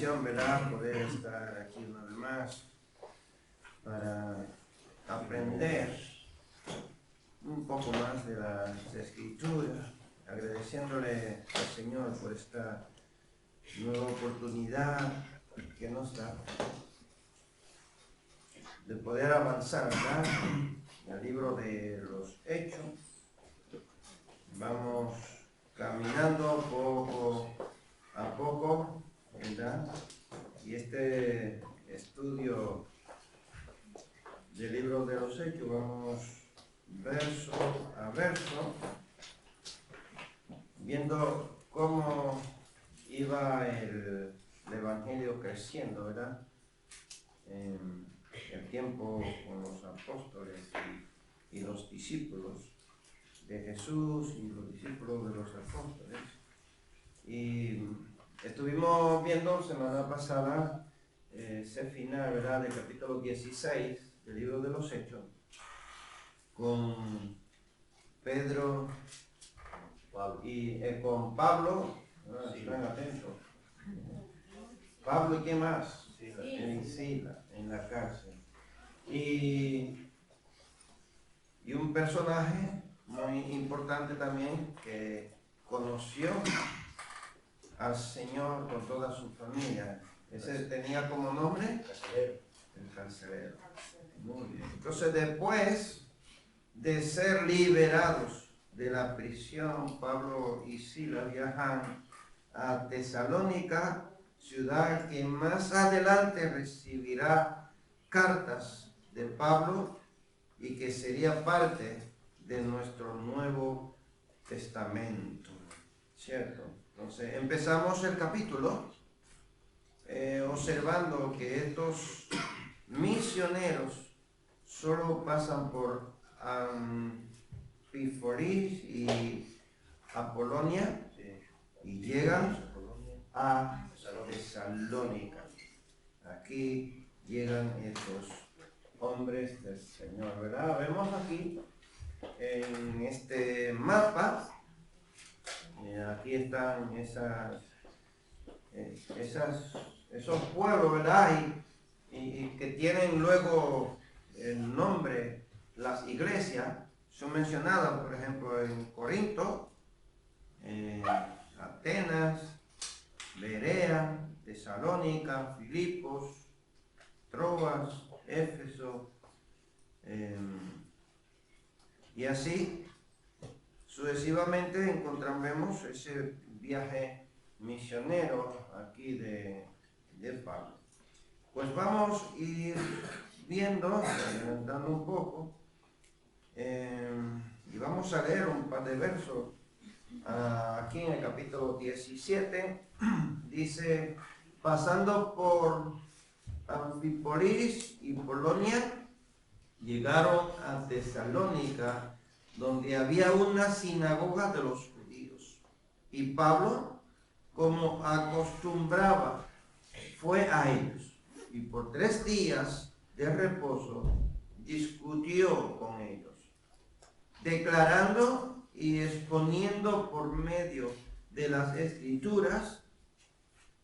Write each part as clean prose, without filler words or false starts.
bendición, ¿verdad?, poder estar aquí una vez más para aprender un poco más de las Escrituras, agradeciéndole al Señor por esta nueva oportunidad que nos da de poder avanzar, ¿verdad?, en el libro de los Hechos. Vamos caminando poco a poco, ¿verdad? Y este estudio del libro de los Hechos, vamos verso a verso, viendo cómo iba el Evangelio creciendo, ¿verdad?, en el tiempo con los apóstoles y los discípulos de Jesús y los discípulos de los apóstoles. Y estuvimos viendo semana pasada ese final, ¿verdad?, del capítulo 16 del libro de los Hechos, con Pedro y con Pablo, están atentos, Pablo y qué más, y Sila en la cárcel, y un personaje muy importante también que conoció al Señor con toda su familia. Ese tenía como nombre el carcelero. Muy bien. Entonces, después de ser liberados de la prisión, Pablo y Sila viajan a Tesalónica, ciudad que más adelante recibirá cartas de Pablo y que sería parte de nuestro Nuevo Testamento, ¿cierto? Entonces, empezamos el capítulo observando que estos misioneros solo pasan por Anfípolis y Apolonia y llegan a Tesalónica. Aquí llegan estos hombres del Señor, ¿verdad? Vemos aquí en este mapa, aquí están esos pueblos, ¿verdad? Y que tienen luego el nombre, las iglesias son mencionadas, por ejemplo, en Corinto, Atenas, Berea, Tesalónica, Filipos, Troas, Éfeso, y así sucesivamente encontramos ese viaje misionero aquí de Pablo. Pues vamos a ir viendo, adelantando un poco, y vamos a leer un par de versos. Aquí en el capítulo 17 dice: pasando por Anfípolis y Polonia, llegaron a Tesalónica, donde había una sinagoga de los judíos. Y Pablo, como acostumbraba, fue a ellos, y por 3 días de reposo discutió con ellos, declarando y exponiendo por medio de las Escrituras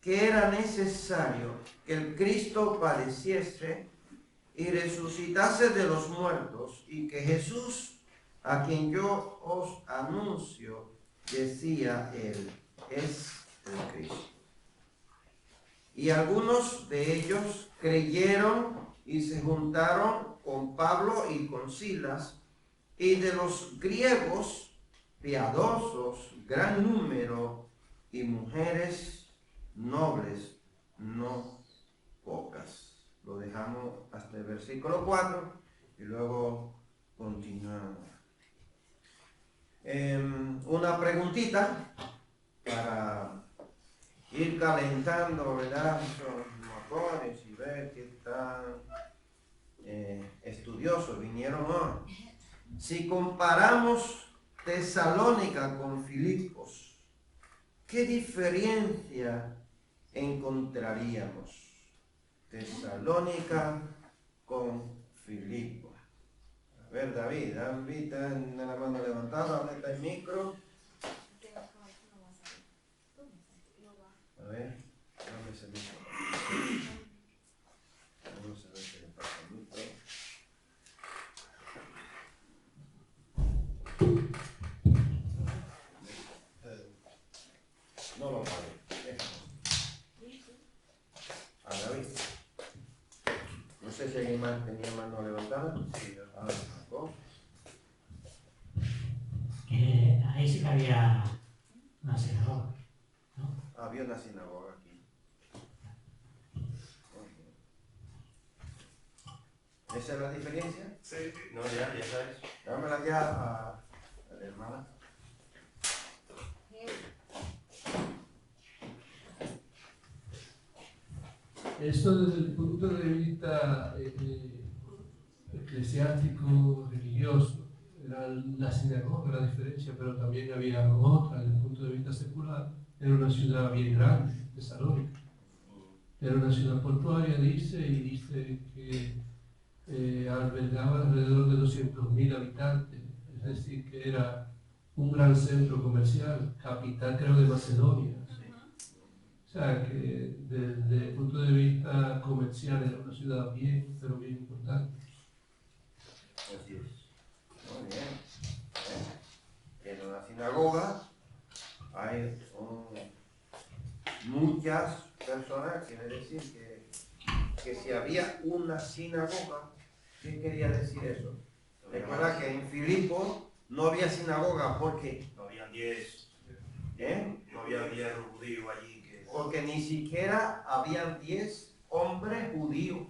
que era necesario que el Cristo padeciese y resucitase de los muertos, y que Jesús, a quien yo os anuncio, decía él, es el Cristo. Y algunos de ellos creyeron y se juntaron con Pablo y con Silas, y de los griegos piadosos gran número, y mujeres nobles no pocas. Lo dejamos hasta el versículo 4 y luego continuamos. Una preguntita para ir calentando, ¿verdad?, esos motores y ver qué tan estudiosos vinieron hoy. Si comparamos Tesalónica con Filipos, ¿qué diferencia encontraríamos? Tesalónica con Filipos. A ver, David, está en la mano levantada, ¿dónde está el micro? A ver, ¿dónde se dice? tenía mano levantada? Sí, algo. Ahí sí que había una sinagoga, ¿no? Había una sinagoga aquí. ¿Esa es la diferencia? Sí. No, ya sabes. Dámela ya a la hermana. Esto desde el punto de vista eclesiástico, religioso, era la sinagoga la diferencia, pero también había otra desde el punto de vista secular. Era una ciudad bien grande, Tesalónica. Era una ciudad portuaria, dice que albergaba alrededor de 200.000 habitantes, es decir, que era un gran centro comercial, capital creo de Macedonia. O sea, que desde el punto de vista comercial era una ciudad bien, pero bien importante. Así es. Muy bien. En la sinagoga hay muchas personas, quiere decir que si había una sinagoga, ¿qué quería decir eso? Recuerda que en Filipo no había sinagoga porque No habían 10. no había 10 judíos allí. Porque ni siquiera habían 10 hombres judíos,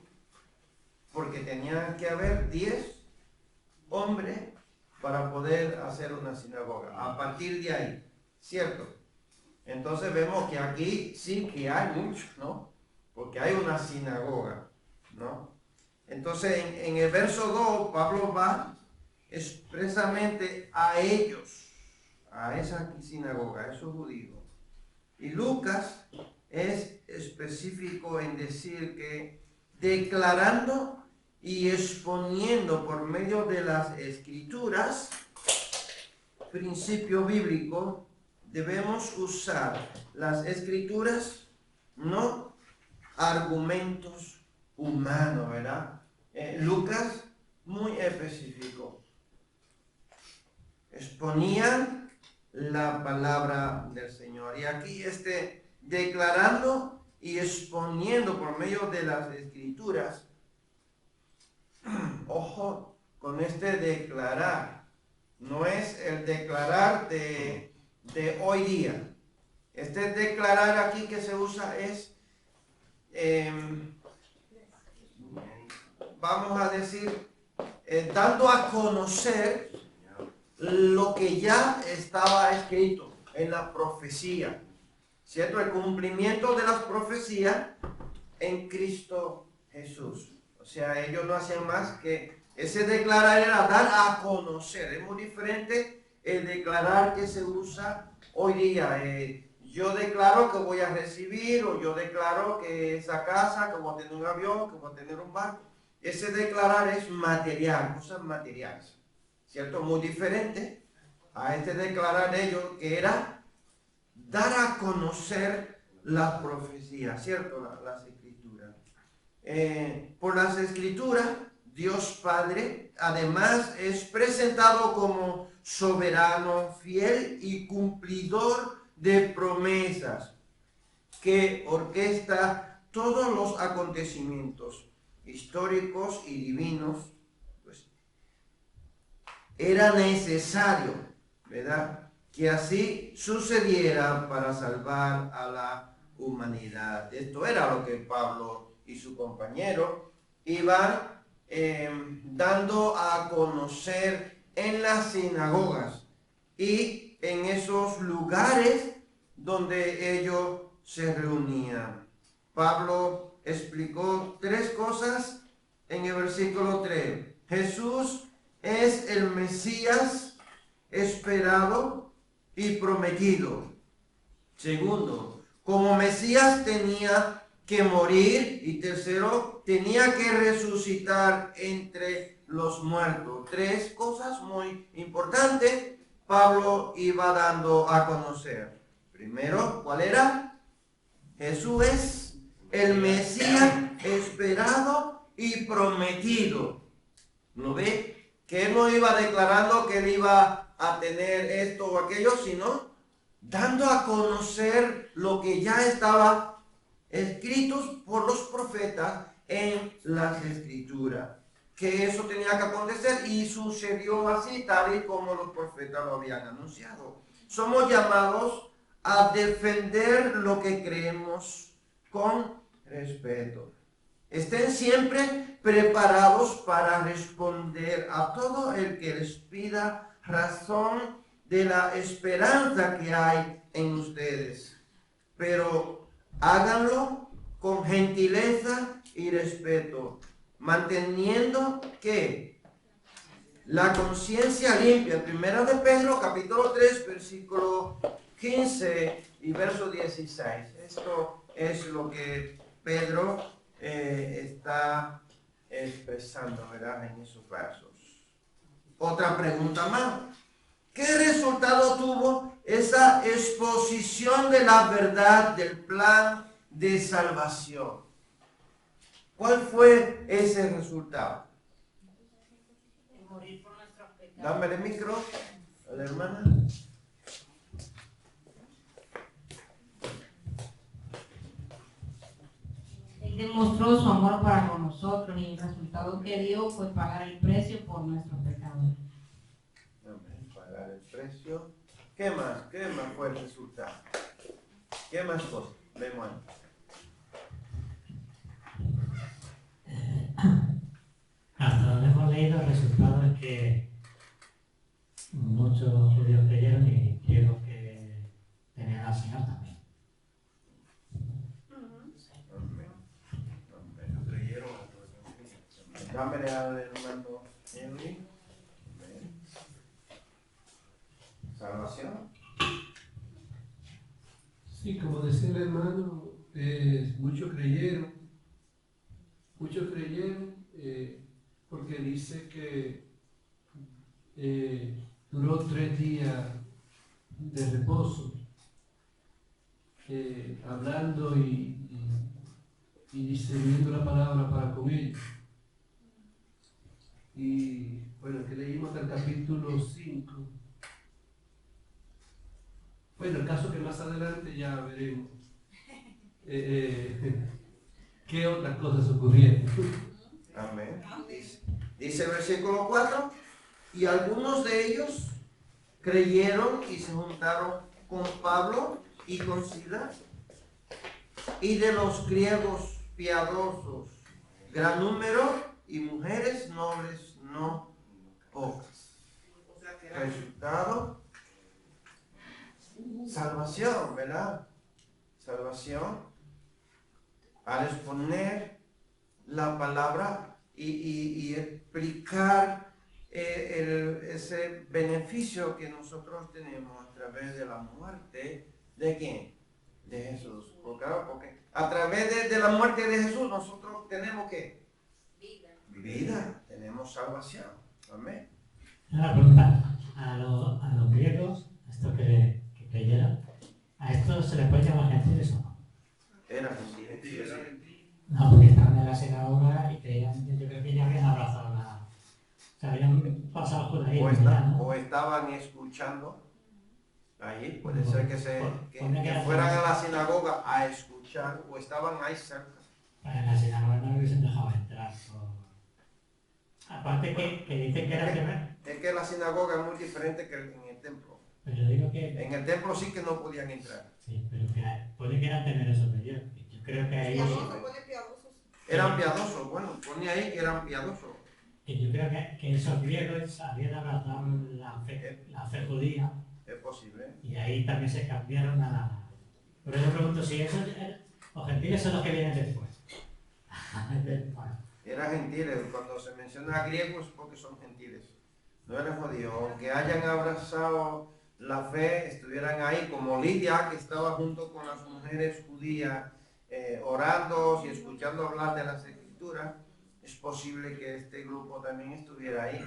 porque tenían que haber 10 hombres para poder hacer una sinagoga. A partir de ahí, ¿cierto? Entonces vemos que aquí sí que hay mucho, ¿no? Porque hay una sinagoga, ¿no? Entonces en el verso 2 Pablo va expresamente a ellos, a esa sinagoga, a esos judíos. Y Lucas es específico en decir que declarando y exponiendo por medio de las escrituras principio bíblico, debemos usar las escrituras, no argumentos humanos, ¿verdad? Lucas muy específico. Exponían la palabra del Señor. Y aquí declarando y exponiendo por medio de las escrituras. Ojo con declarar. No es el declarar de hoy día. Declarar aquí que se usa es, vamos a decir, dando a conocer lo que ya estaba escrito en la profecía, ¿cierto? El cumplimiento de las profecías en Cristo Jesús. O sea, ellos no hacían más que ese declarar era dar a conocer. Es muy diferente el declarar que se usa hoy día. Yo declaro que voy a recibir, o yo declaro que esa casa, que voy a tener un avión, que voy a tener un barco. Ese declarar es material, cosas materiales. ¿Cierto? Muy diferente a declarar de ellos, que era dar a conocer las profecías, ¿cierto? Las escrituras. Por las escrituras, Dios Padre, además, es presentado como soberano, fiel y cumplidor de promesas, que orquesta todos los acontecimientos históricos y divinos. Era necesario, ¿verdad?, que así sucediera para salvar a la humanidad. Esto era lo que Pablo y su compañero iban dando a conocer en las sinagogas y en esos lugares donde ellos se reunían. Pablo explicó 3 cosas en el versículo 3. Jesús es el Mesías esperado y prometido. Segundo, como Mesías tenía que morir. Y tercero, tenía que resucitar entre los muertos. 3 cosas muy importantes Pablo iba dando a conocer. Primero, ¿cuál era? Jesús es el Mesías esperado y prometido. ¿No ve? Que él no iba declarando que él iba a tener esto o aquello, sino dando a conocer lo que ya estaba escrito por los profetas en las Escrituras, que eso tenía que acontecer y sucedió así, tal y como los profetas lo habían anunciado. Somos llamados a defender lo que creemos con respeto. Estén siempre preparados para responder a todo el que les pida razón de la esperanza que hay en ustedes, pero háganlo con gentileza y respeto, manteniendo que la conciencia limpia. Primera de Pedro, capítulo 3, versículo 15 y verso 16. Esto es lo que Pedro está expresando, ¿verdad?, en esos versos. Otra pregunta más. ¿Qué resultado tuvo esa exposición de la verdad del plan de salvación? ¿Cuál fue ese resultado? Morir por nuestros pecados. Dame el micro a la hermana. Él demostró su amor para con nosotros y el resultado que dio fue pagar el precio por nuestros pecados. Amén. Pagar el precio. ¿Qué más? ¿Qué más fue el resultado? ¿Qué más cosas? Vemos ahí. Hasta donde hemos leído, el resultado es que muchos judíos creyeron y quiero que tenían al Señor también. Amén. Amén. Creyeron a todos. Dámele al hermano Henry. Amén. Salvación. Sí, como decía el hermano, muchos creyeron porque dice que duró 3 días de reposo, hablando y discerniendo la palabra para con ellos. Y bueno, que leímos hasta el capítulo 5. Bueno, el caso que más adelante ya veremos qué otras cosas ocurrieron. Amén. Dice el versículo 4, y algunos de ellos creyeron y se juntaron con Pablo y con Silas, y de los griegos piadosos, gran número, y mujeres nobles no pocas. Resultado, salvación, ¿verdad? Salvación, al exponer la palabra y explicar ese beneficio que nosotros tenemos a través de la muerte de ¿quién? De Jesús. Porque a través de la muerte de Jesús nosotros tenemos ¿qué? Vida, tenemos salvación. Amén. Una pregunta, a los griegos, estos que creyeron, ¿a estos se les puede llamar gentiles o no? Era gentiles. No, porque estaban en la sinagoga y creían, yo creo que ya habían abrazado o sea, habían pasado el judaísmo ya, ¿no? O estaban escuchando allí, puede ser que Pone que fueran a la sinagoga a escuchar o estaban ahí cerca. En la sinagoga no lo hubiesen dejado entrar. Aparte que dicen que era que... Es que la sinagoga es muy diferente que en el templo. Pero digo que... En el templo sí que no podían entrar. Sí, pero que puede que eran temerosos de Dios. Yo creo que ahí... Eran piadosos, bueno, ponía ahí que eran piadosos. Y yo creo que esos griegos habían abrazado la fe judía. Es posible. Y ahí también se cambiaron a la... Pero yo pregunto si esos los gentiles son los que vienen después. Eran gentiles, cuando se menciona griegos es porque son gentiles. No eran judíos, aunque hayan abrazado la fe, estuvieran ahí como Lidia, que estaba junto con las mujeres judías, orando y escuchando hablar de las escrituras. Es posible que este grupo también estuviera ahí,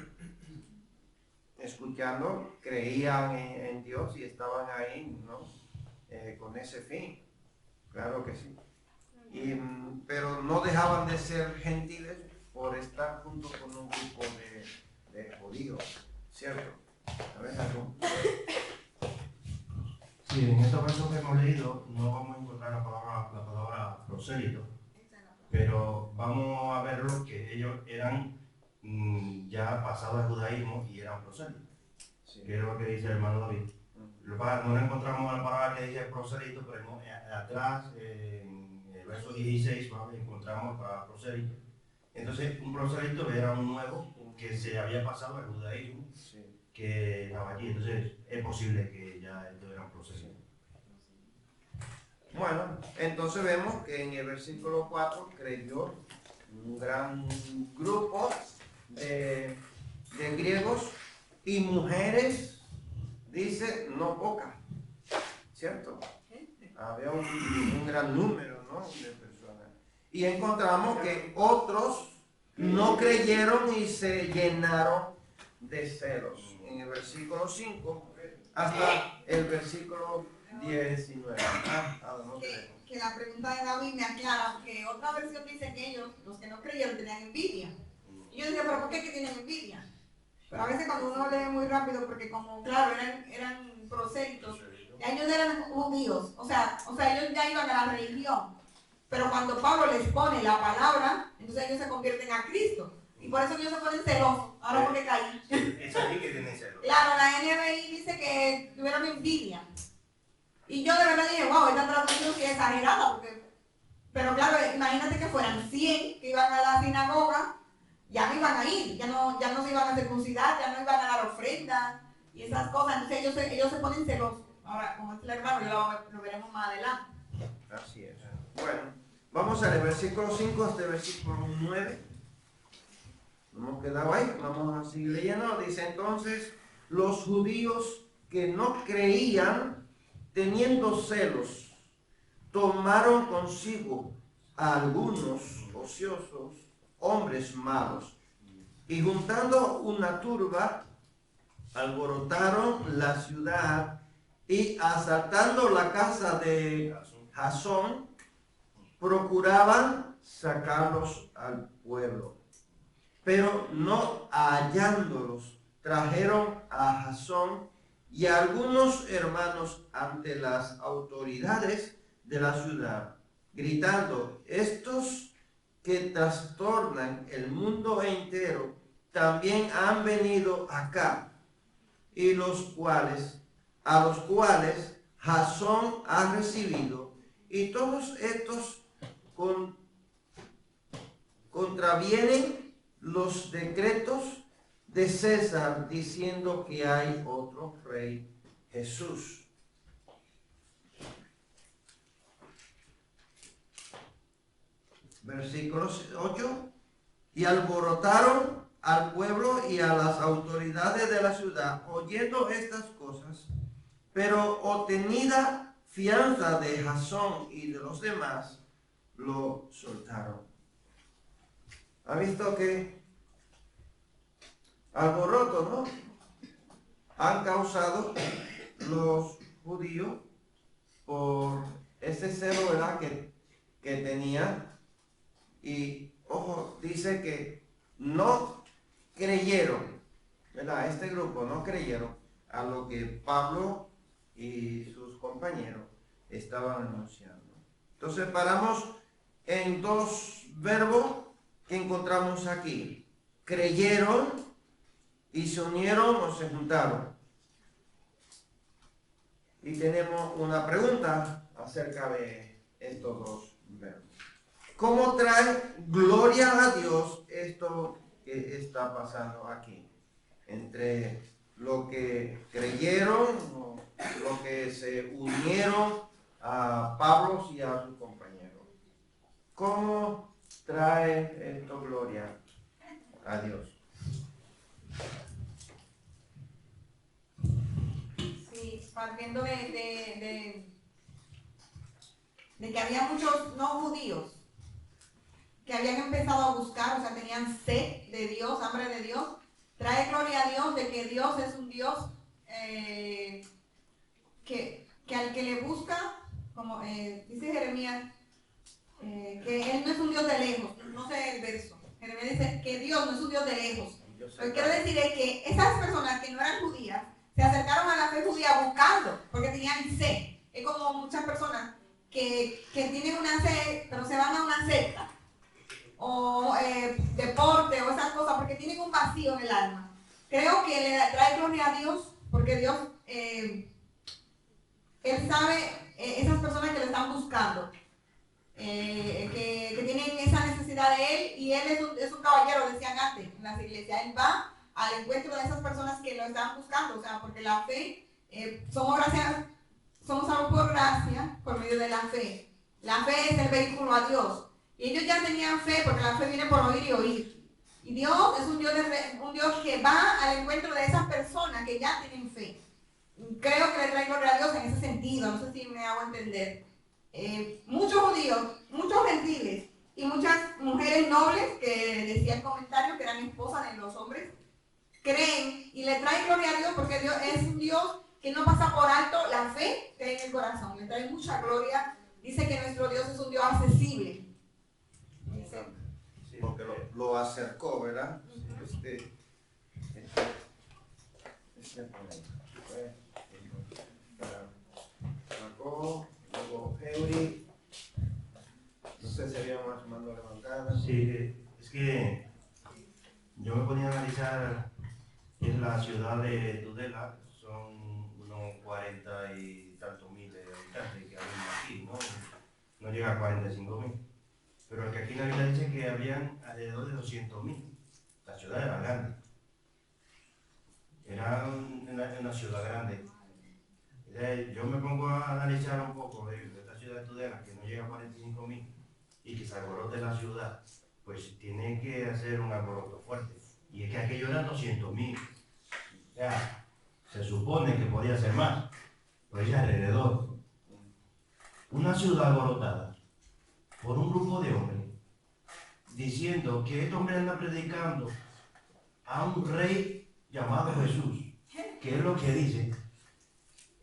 escuchando, creían en Dios y estaban ahí, ¿no? Con ese fin, claro que sí. Pero no dejaban de ser gentiles por estar junto con un grupo de judíos, ¿cierto? ¿Sabes algo? Sí, en estos versos que hemos leído no vamos a encontrar la palabra prosélito. pero vamos a verlo que ellos eran ya pasados al judaísmo y eran prosélitos. Sí. Que es lo que dice el hermano David. No encontramos la palabra que dice prosélito, pero atrás, en el verso 16, encontramos la palabra prosélito. Entonces, un prosélito era un nuevo que se había pasado al judaísmo, Sí. que estaba allí. Entonces, es posible que ya estos eran prosélitos. Bueno, entonces vemos que en el versículo 4 creyó un gran grupo de griegos y mujeres, dice, no pocas, ¿cierto? Había un gran número, ¿no?, de personas. Y encontramos que otros no creyeron y se llenaron de celos. En el versículo 5 hasta el versículo 19. Que la pregunta de David me aclara, que otra versión dice que ellos, los que no creyeron, tenían envidia. Y yo decía, ¿pero por qué que tienen envidia? Pero a veces cuando uno lee muy rápido, porque como, claro, eran prosélitos, ellos eran judíos, o sea, ellos ya iban a la religión. Pero cuando Pablo les pone la palabra, entonces ellos se convierten a Cristo. Y por eso ellos se ponen celosos. Ahora porque caí. Es allí que tienen celos. Claro, la NBI dice que tuvieron envidia. Y yo de verdad dije, wow, esta traducción sí es exagerada, pero claro, imagínate que fueran 100 que iban a la sinagoga, ya no iban a ir, ya no se iban a circuncidar, ya no iban a dar ofrendas y esas cosas, entonces ellos se ponen celosos. Ahora, como es el hermano, ya lo veremos más adelante. Así es. Bueno, vamos al versículo 5 hasta el versículo 9. No hemos quedado ahí, vamos a seguir leyendo. Dice entonces, los judíos que no creían, teniendo celos, tomaron consigo a algunos ociosos hombres malos y juntando una turba, alborotaron la ciudad y asaltando la casa de Jasón, procuraban sacarlos al pueblo. Pero no hallándolos, trajeron a Jasón y a algunos hermanos ante las autoridades de la ciudad, gritando, estos que trastornan el mundo entero también han venido acá, y a los cuales Jasón ha recibido, y todos estos contravienen los decretos de César, diciendo que hay otro rey, Jesús. Versículo 8. Y alborotaron al pueblo y a las autoridades de la ciudad, oyendo estas cosas, pero obtenida fianza de Jasón y de los demás, lo soltaron. ¿Ha visto que alboroto, no? Han causado los judíos por ese celo, ¿verdad?, que tenían. Y, ojo, dice que no creyeron, ¿verdad? Este grupo no creyeron a lo que Pablo y sus compañeros estaban anunciando. Entonces paramos en dos verbos que encontramos aquí. Creyeron y se unieron o se juntaron. Y tenemos una pregunta acerca de estos dos verbos. ¿Cómo trae gloria a Dios esto que está pasando aquí? Entre lo que creyeron, lo que se unieron a Pablo y a sus compañeros. ¿Cómo trae esto gloria a Dios? Sí, partiendo de que había muchos no judíos que habían empezado a buscar, o sea, tenían sed de Dios, hambre de Dios. Trae gloria a Dios de que Dios es un Dios que al que le busca, como dice Jeremías, que Él no es un Dios de lejos, no sé el verso. Jeremías dice que Dios no es un Dios de lejos. Lo que quiero decir es que esas personas que no eran judías se acercaron a la fe judía buscando, porque tenían sed. Es como muchas personas que tienen una sed, pero se van a una secta. o deporte o esas cosas porque tienen un vacío en el alma. Creo que le trae gloria a Dios porque Dios, Él sabe esas personas que le están buscando, que tienen esa necesidad de Él, y Él es un caballero, decían antes en las iglesias. Él va al encuentro de esas personas que lo están buscando, o sea, porque la fe, somos salvos por gracia, por medio de la fe. La fe es el vehículo a Dios. Y ellos ya tenían fe, porque la fe viene por oír y oír. Y Dios es un Dios que va al encuentro de esas personas que ya tienen fe. Creo que le traigo gloria a Dios en ese sentido, no sé si me hago entender. Muchos judíos, muchos gentiles y muchas mujeres nobles, que decía el comentario que eran esposas de los hombres, creen y le traen gloria a Dios porque Dios es un Dios que no pasa por alto la fe que hay en el corazón. Le trae mucha gloria. Dice que nuestro Dios es un Dios accesible. Sí, porque lo acercó, ¿verdad? Sacó, luego Heuri. No sé si había más mano levantada. Sí, es que yo me ponía a analizar en la ciudad de Tudela, son unos 40 y tantos mil habitantes que habían aquí, no llega a 45.000. Pero que aquí la Biblia dice que habían alrededor de 200.000. La ciudad era grande. Era una ciudad grande. Yo me pongo a analizar un poco de esta ciudad de Tudela, que no llega a 45.000, y que se alborote la ciudad, pues tiene que hacer un alboroto fuerte. Y es que aquello eran 200.000. O sea, se supone que podía ser más, pero es alrededor. Una ciudad alborotada por un grupo de hombres, diciendo que este hombre anda predicando a un rey llamado Jesús, que es lo que dice.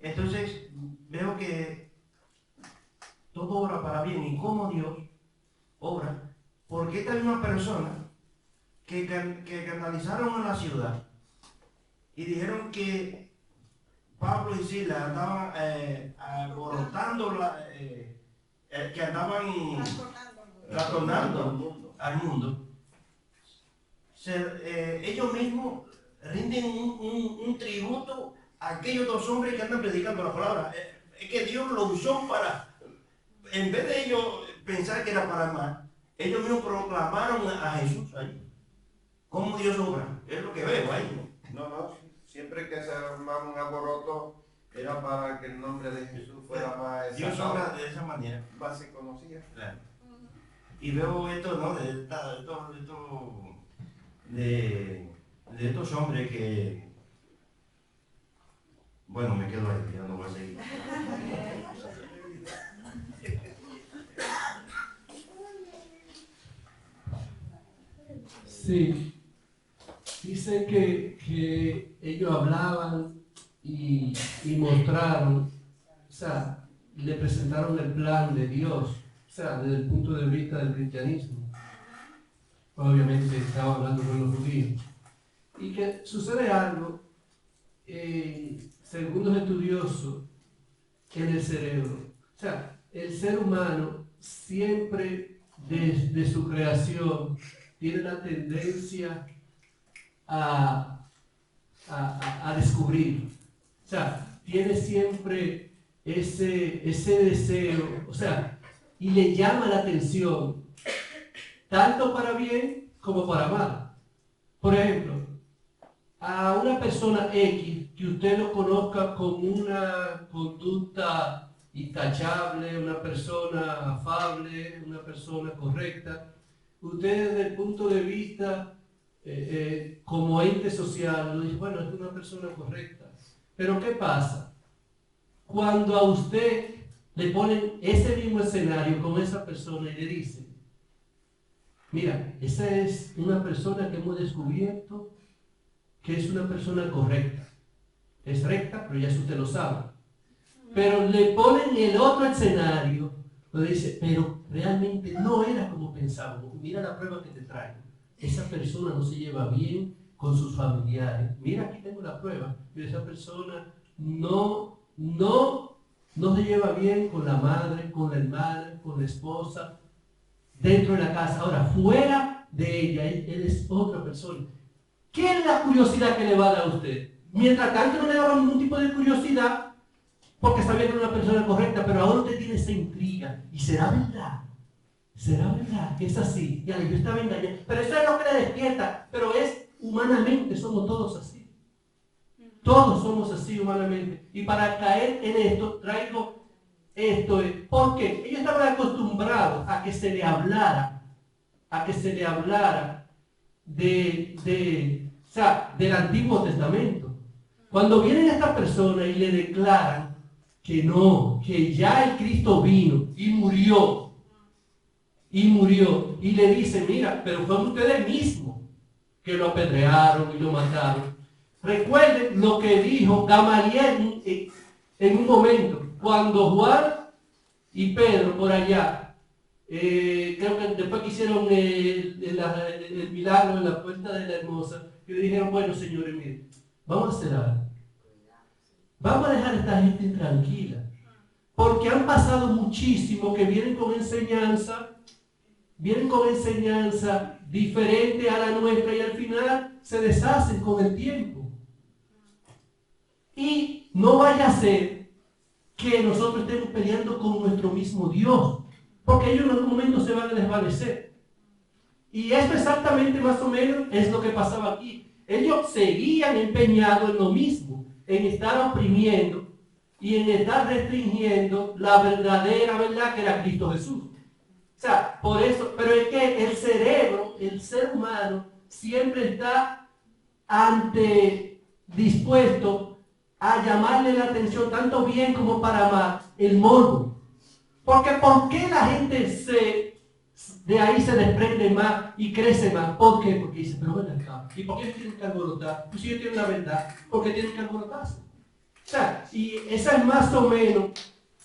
Entonces veo que todo obra para bien, y cómo Dios obra, porque esta misma persona que canalizaron a la ciudad y dijeron que Pablo y Silas andaban alborotando, que andaban trastornando al mundo. Ellos mismos rinden un tributo a aquellos dos hombres que andan predicando la palabra. Es que Dios lo usó para, en vez de ellos pensar que era para mal, ellos mismos proclamaron a Jesús ahí. ¿Cómo Dios obra? Es lo que veo ahí. No, siempre que se armaba un alboroto era para que el nombre de Jesús fuera más Dios exaltado. obra de esa manera. Más se conocía. Claro. Y veo esto, ¿no? De estos hombres que, bueno, me quedo ahí, ya no voy a seguir. Sí, dice que ellos hablaban y mostraron, o sea, le presentaron el plan de Dios, o sea, desde el punto de vista del cristianismo. Obviamente estaba hablando con los judíos. Y que sucede algo, según los estudiosos, en el cerebro. O sea, el ser humano siempre desde su creación tiene la tendencia a descubrir. O sea, tiene siempre ese deseo, o sea, y le llama la atención, tanto para bien como para mal. Por ejemplo, a una persona X que usted lo conozca con una conducta intachable, una persona afable, una persona correcta, usted desde el punto de vista como ente social lo dice, bueno, es una persona correcta. Pero ¿qué pasa? Cuando a usted le ponen ese mismo escenario con esa persona y le dicen, mira, esa es una persona que hemos descubierto que es una persona correcta. Es recta, pero ya usted lo sabe. Pero le ponen el otro escenario, donde dice, pero realmente no era como pensábamos. Mira la prueba que te traigo. Esa persona no se lleva bien con sus familiares. Mira, aquí tengo la prueba. Pero esa persona no se lleva bien con la madre, con la hermana, con la esposa. dentro de la casa. Ahora, fuera de ella, él es otra persona. ¿Qué es la curiosidad que le va a dar a usted? Mientras tanto no le daba ningún tipo de curiosidad, porque sabía que era una persona correcta, pero ahora usted tiene esa intriga. ¿Y será verdad? ¿Será verdad que es así? Y yo estaba engañado. Pero eso es lo que le despierta. Pero es humanamente, somos todos así. Todos somos así humanamente. Y para caer en esto, traigo esto. ¿Por qué? Ellos estaban acostumbrados a que se le hablara, del Antiguo Testamento. Cuando vienen estas personas y le declaran que no, que ya el Cristo vino y murió, y le dicen, mira, pero fueron ustedes mismos que lo apedrearon y lo mataron. Recuerden lo que dijo Gamaliel en un momento, cuando Juan y Pedro por allá, creo que después que hicieron el milagro en la puerta de la hermosa, que le dijeron, bueno señores, miren, vamos a hacer algo. Vamos a dejar a esta gente tranquila, porque han pasado muchísimo que vienen con enseñanza diferente a la nuestra y al final se deshacen con el tiempo. Y no vaya a ser que nosotros estemos peleando con nuestro mismo Dios, porque ellos en algún momento se van a desvanecer. Y esto exactamente más o menos es lo que pasaba aquí. Ellos seguían empeñados en lo mismo, en estar oprimiendo y en estar restringiendo la verdadera verdad que era Cristo Jesús. O sea, por eso, pero es que el cerebro, el ser humano, siempre está dispuesto a llamarle la atención, tanto bien como para mal, el morbo. Porque ¿por qué la gente de ahí se desprende más y crece más? ¿Por qué? Porque dice, pero ven acá, ¿y por qué tienen que alborotar? Pues si ellos tienen la verdad, ¿por qué tienen que alborotarse? O sea, y esa es más o menos,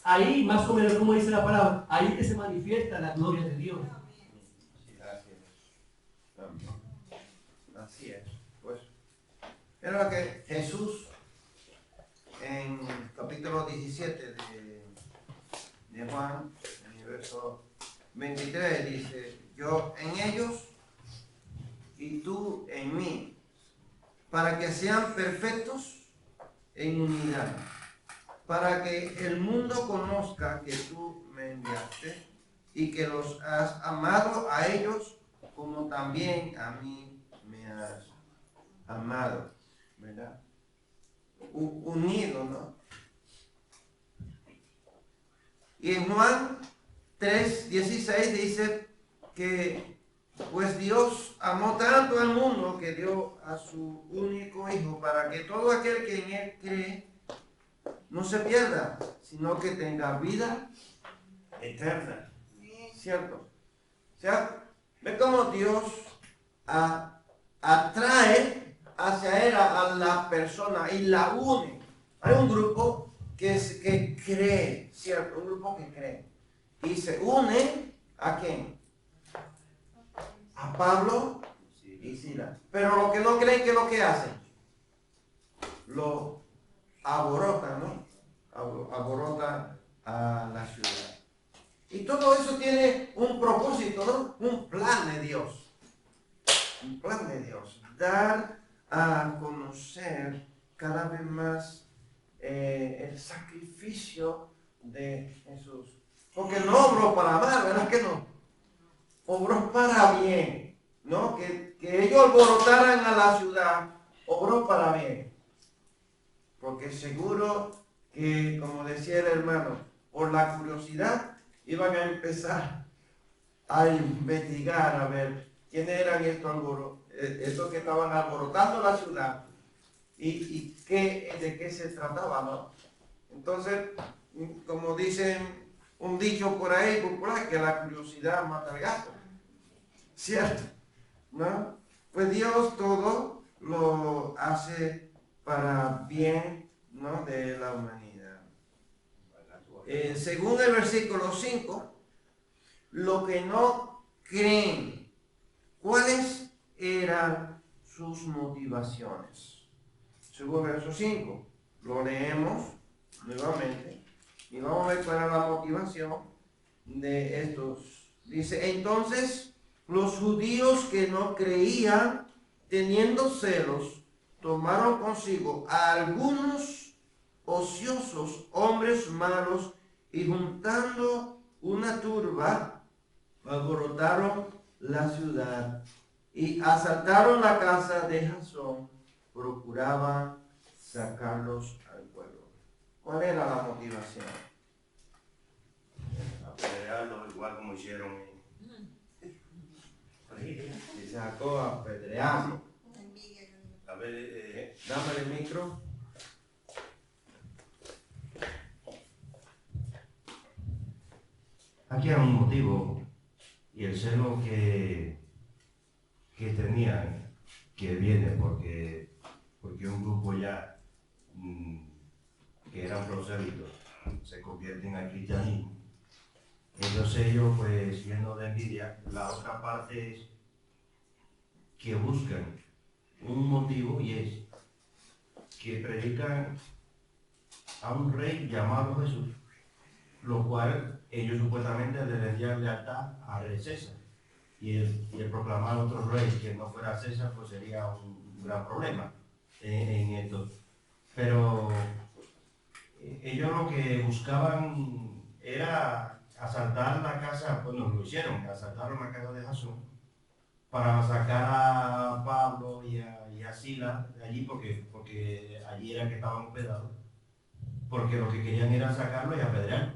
ahí más o menos como dice la palabra, ahí que se manifiesta la gloria de Dios. Así es. Pues, era lo que Jesús en capítulo 17 de Juan, en el verso 23, dice, yo en ellos y tú en mí, para que sean perfectos en unidad, para que el mundo conozca que tú me enviaste y que los has amado a ellos como también a mí me has amado, ¿verdad? Unido, ¿no? Y en Juan 3:16 dice que pues Dios amó tanto al mundo que dio a su único Hijo para que todo aquel que en Él cree no se pierda, sino que tenga vida eterna. ¿Cierto? O sea, ve cómo Dios atrae hacia Él a la persona y la une. Hay un grupo que cree, ¿cierto? Un grupo que cree. Y se une ¿a quién? A Pablo y Silas. Pero los que no creen, ¿qué es lo que hacen? Lo alborotan, ¿no? Alborotan a la ciudad. Y todo eso tiene un propósito, ¿no? Un plan de Dios. Un plan de Dios. Dar a conocer cada vez más el sacrificio de Jesús. Porque no obró para mal, ¿verdad que no? Obró para bien, ¿no? Que ellos alborotaran a la ciudad, obró para bien. Porque seguro que, como decía el hermano, por la curiosidad iban a empezar a investigar, a ver quiénes eran estos que estaban alborotando la ciudad y de qué se trataba, ¿no? Entonces, como dicen un dicho por ahí popular, que la curiosidad mata al gato, ¿cierto? ¿No? Pues Dios todo lo hace para bien, ¿no? De la humanidad. Según el versículo 5, lo que no creen, ¿cuáles eran sus motivaciones? Según el verso 5, lo leemos nuevamente y vamos a ver cuál era la motivación de estos Dice, entonces los judíos que no creían, teniendo celos, tomaron consigo a algunos ociosos hombres malos y juntando una turba, alborotaron la ciudad y asaltaron la casa de Jasón, procuraban sacarlos al pueblo. ¿Cuál era la motivación? Apedrearlo igual como hicieron. Se sacó a apedrearlo. A ver, Dame el micro. aquí hay un motivo, y el celo que tenían, que viene porque un grupo ya que eran prosélitos se convierten al cristianismo. Entonces ellos, pues, llenos de envidia, la otra parte es que buscan un motivo, y es que predican a un rey llamado Jesús, lo cual ellos supuestamente le rendían lealtad al rey César. Y el proclamar otro rey que no fuera César, pues sería un gran problema en esto. Pero ellos lo que buscaban era asaltar la casa, bueno, lo hicieron, asaltaron la casa de Jasón para sacar a Pablo y a Silas de allí, porque allí era que estaban hospedados, porque lo que querían era sacarlo y apedrearlo,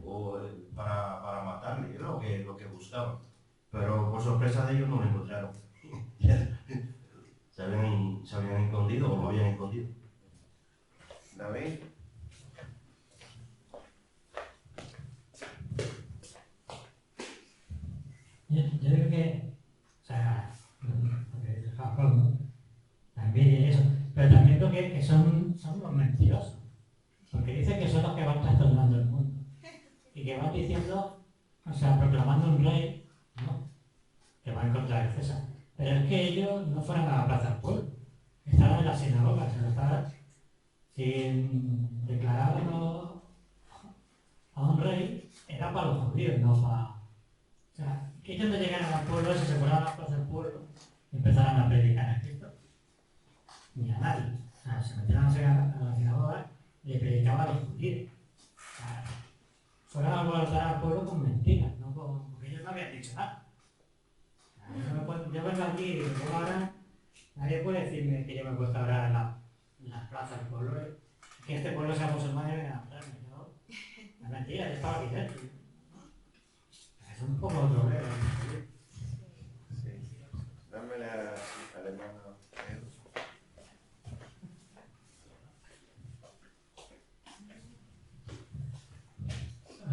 o para matarle, era lo que buscaban. Pero por sorpresa de ellos no lo encontraron. se habían escondido o lo habían escondido. David. Yo creo que, o sea, porque es Japón, ¿no? La envidia y eso, pero también creo que son los mentirosos, porque dicen que son los que van trastornando el mundo y que van diciendo, o sea, proclamando un rey, ¿no?, que va en contra de César. Pero es que ellos no fueron a la plaza del pueblo, estaban en la sinagoga, o sea, estaban sin declarar a un rey, era para los judíos, no para... O sea, que ellos no llegaran al pueblo, se fueran a la plaza del pueblo y empezaran a predicar a Cristo. Ni a nadie. O sea, se metieron a la sinagoga y le predicaban a los judíos. O sea, fueron a alborotar al pueblo con mentiras, no porque ellos no habían dicho nada. Yo vengo aquí y digo, ahora nadie puede decirme que yo me he puesto ahora en la plaza del pueblo, que este pueblo sea musulmán y venga a matarme. No, es mentira, yo estaba aquí dentro. Es un poco otro problema. Sí. Dámele al hermano.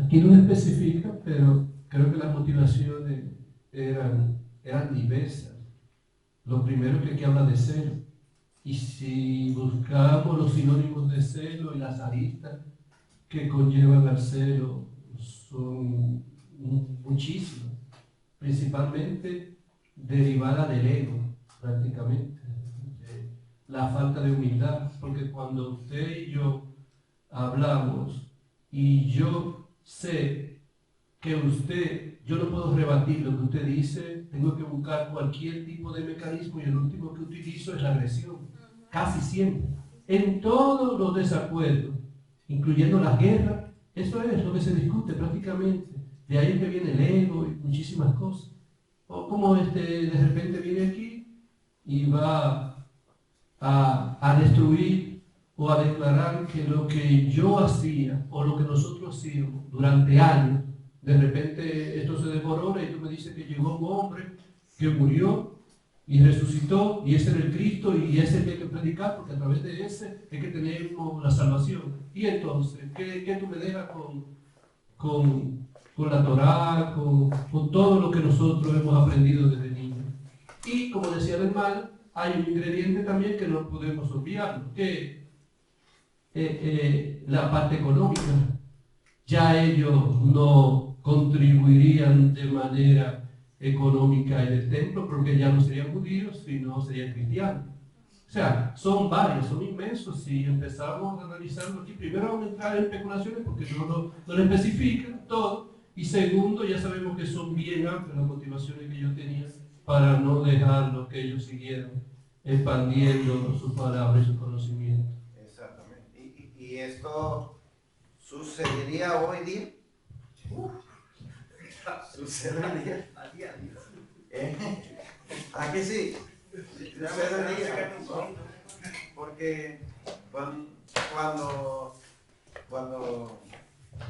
Aquí no especifica, pero creo que las motivaciones eran diversas. Lo primero que aquí habla de celo. Y si buscamos los sinónimos de celo y las aristas que conllevan al celo, son muchísimas. Principalmente derivada del ego, prácticamente. La falta de humildad. Porque cuando usted y yo hablamos y yo sé que yo no puedo rebatir lo que usted dice, tengo que buscar cualquier tipo de mecanismo y el último que utilizo es la agresión, casi siempre, en todos los desacuerdos, incluyendo las guerras. Eso es lo que se discute prácticamente, de ahí es que viene el ego y muchísimas cosas. O como de repente viene aquí y va a destruir o a declarar que lo que yo hacía o lo que nosotros hacíamos durante años, de repente esto se desmorona y tú me dices que llegó un hombre que murió y resucitó y ese era el Cristo y ese que hay que predicar porque a través de ese es que tenemos la salvación. Y entonces, ¿qué tú me dejas con la Torá, con todo lo que nosotros hemos aprendido desde niños? Y como decía el hermano, hay un ingrediente también que no podemos obviar, que la parte económica. Ya ellos no contribuirían de manera económica en el templo porque ya no serían judíos, sino serían cristianos. O sea, son varios, son inmensos. Si empezamos a analizarlo aquí, primero vamos a entrar en especulaciones porque no lo especifican todo, Y segundo, ya sabemos que son bien amplias las motivaciones que ellos tenían para no dejarlo que ellos siguieran expandiendo su palabra y su conocimiento. Exactamente. Y esto sucedería hoy día. Sucedería. ¿A que sí? Sucedería. Porque cuando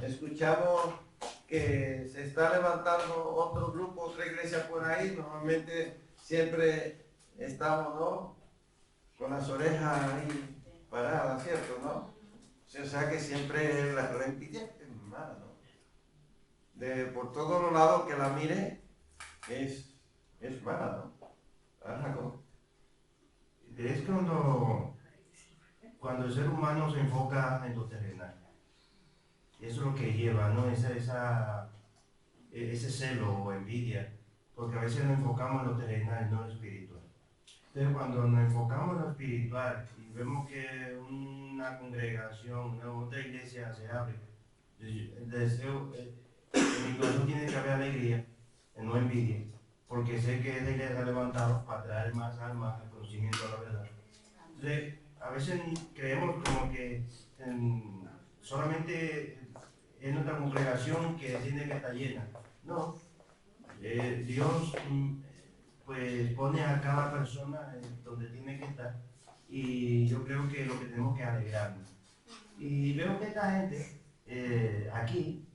escuchamos que se está levantando otro grupo, otra iglesia por ahí, normalmente siempre estamos, ¿no?, con las orejas ahí paradas, ¿cierto?, ¿no? O sea que siempre la envidia es mala, ¿no? Por todos los lados que la mire es mala, ¿no? Es cuando el ser humano se enfoca en lo terrenal. Eso es lo que lleva, ¿no? Ese celo o envidia, porque a veces nos enfocamos en lo terrenal, no en lo espiritual. Entonces, cuando nos enfocamos en lo espiritual y vemos que una congregación, otra iglesia se abre, el deseo, en mi corazón tiene que haber alegría, no envidia, porque sé que esa iglesia se ha levantado para traer más almas al conocimiento de la verdad. Entonces, a veces creemos como que solamente es nuestra congregación que tiene que estar llena. No, Dios pues pone a cada persona donde tiene que estar, y yo creo que lo que tenemos que alegrarnos. Y veo que esta gente aquí,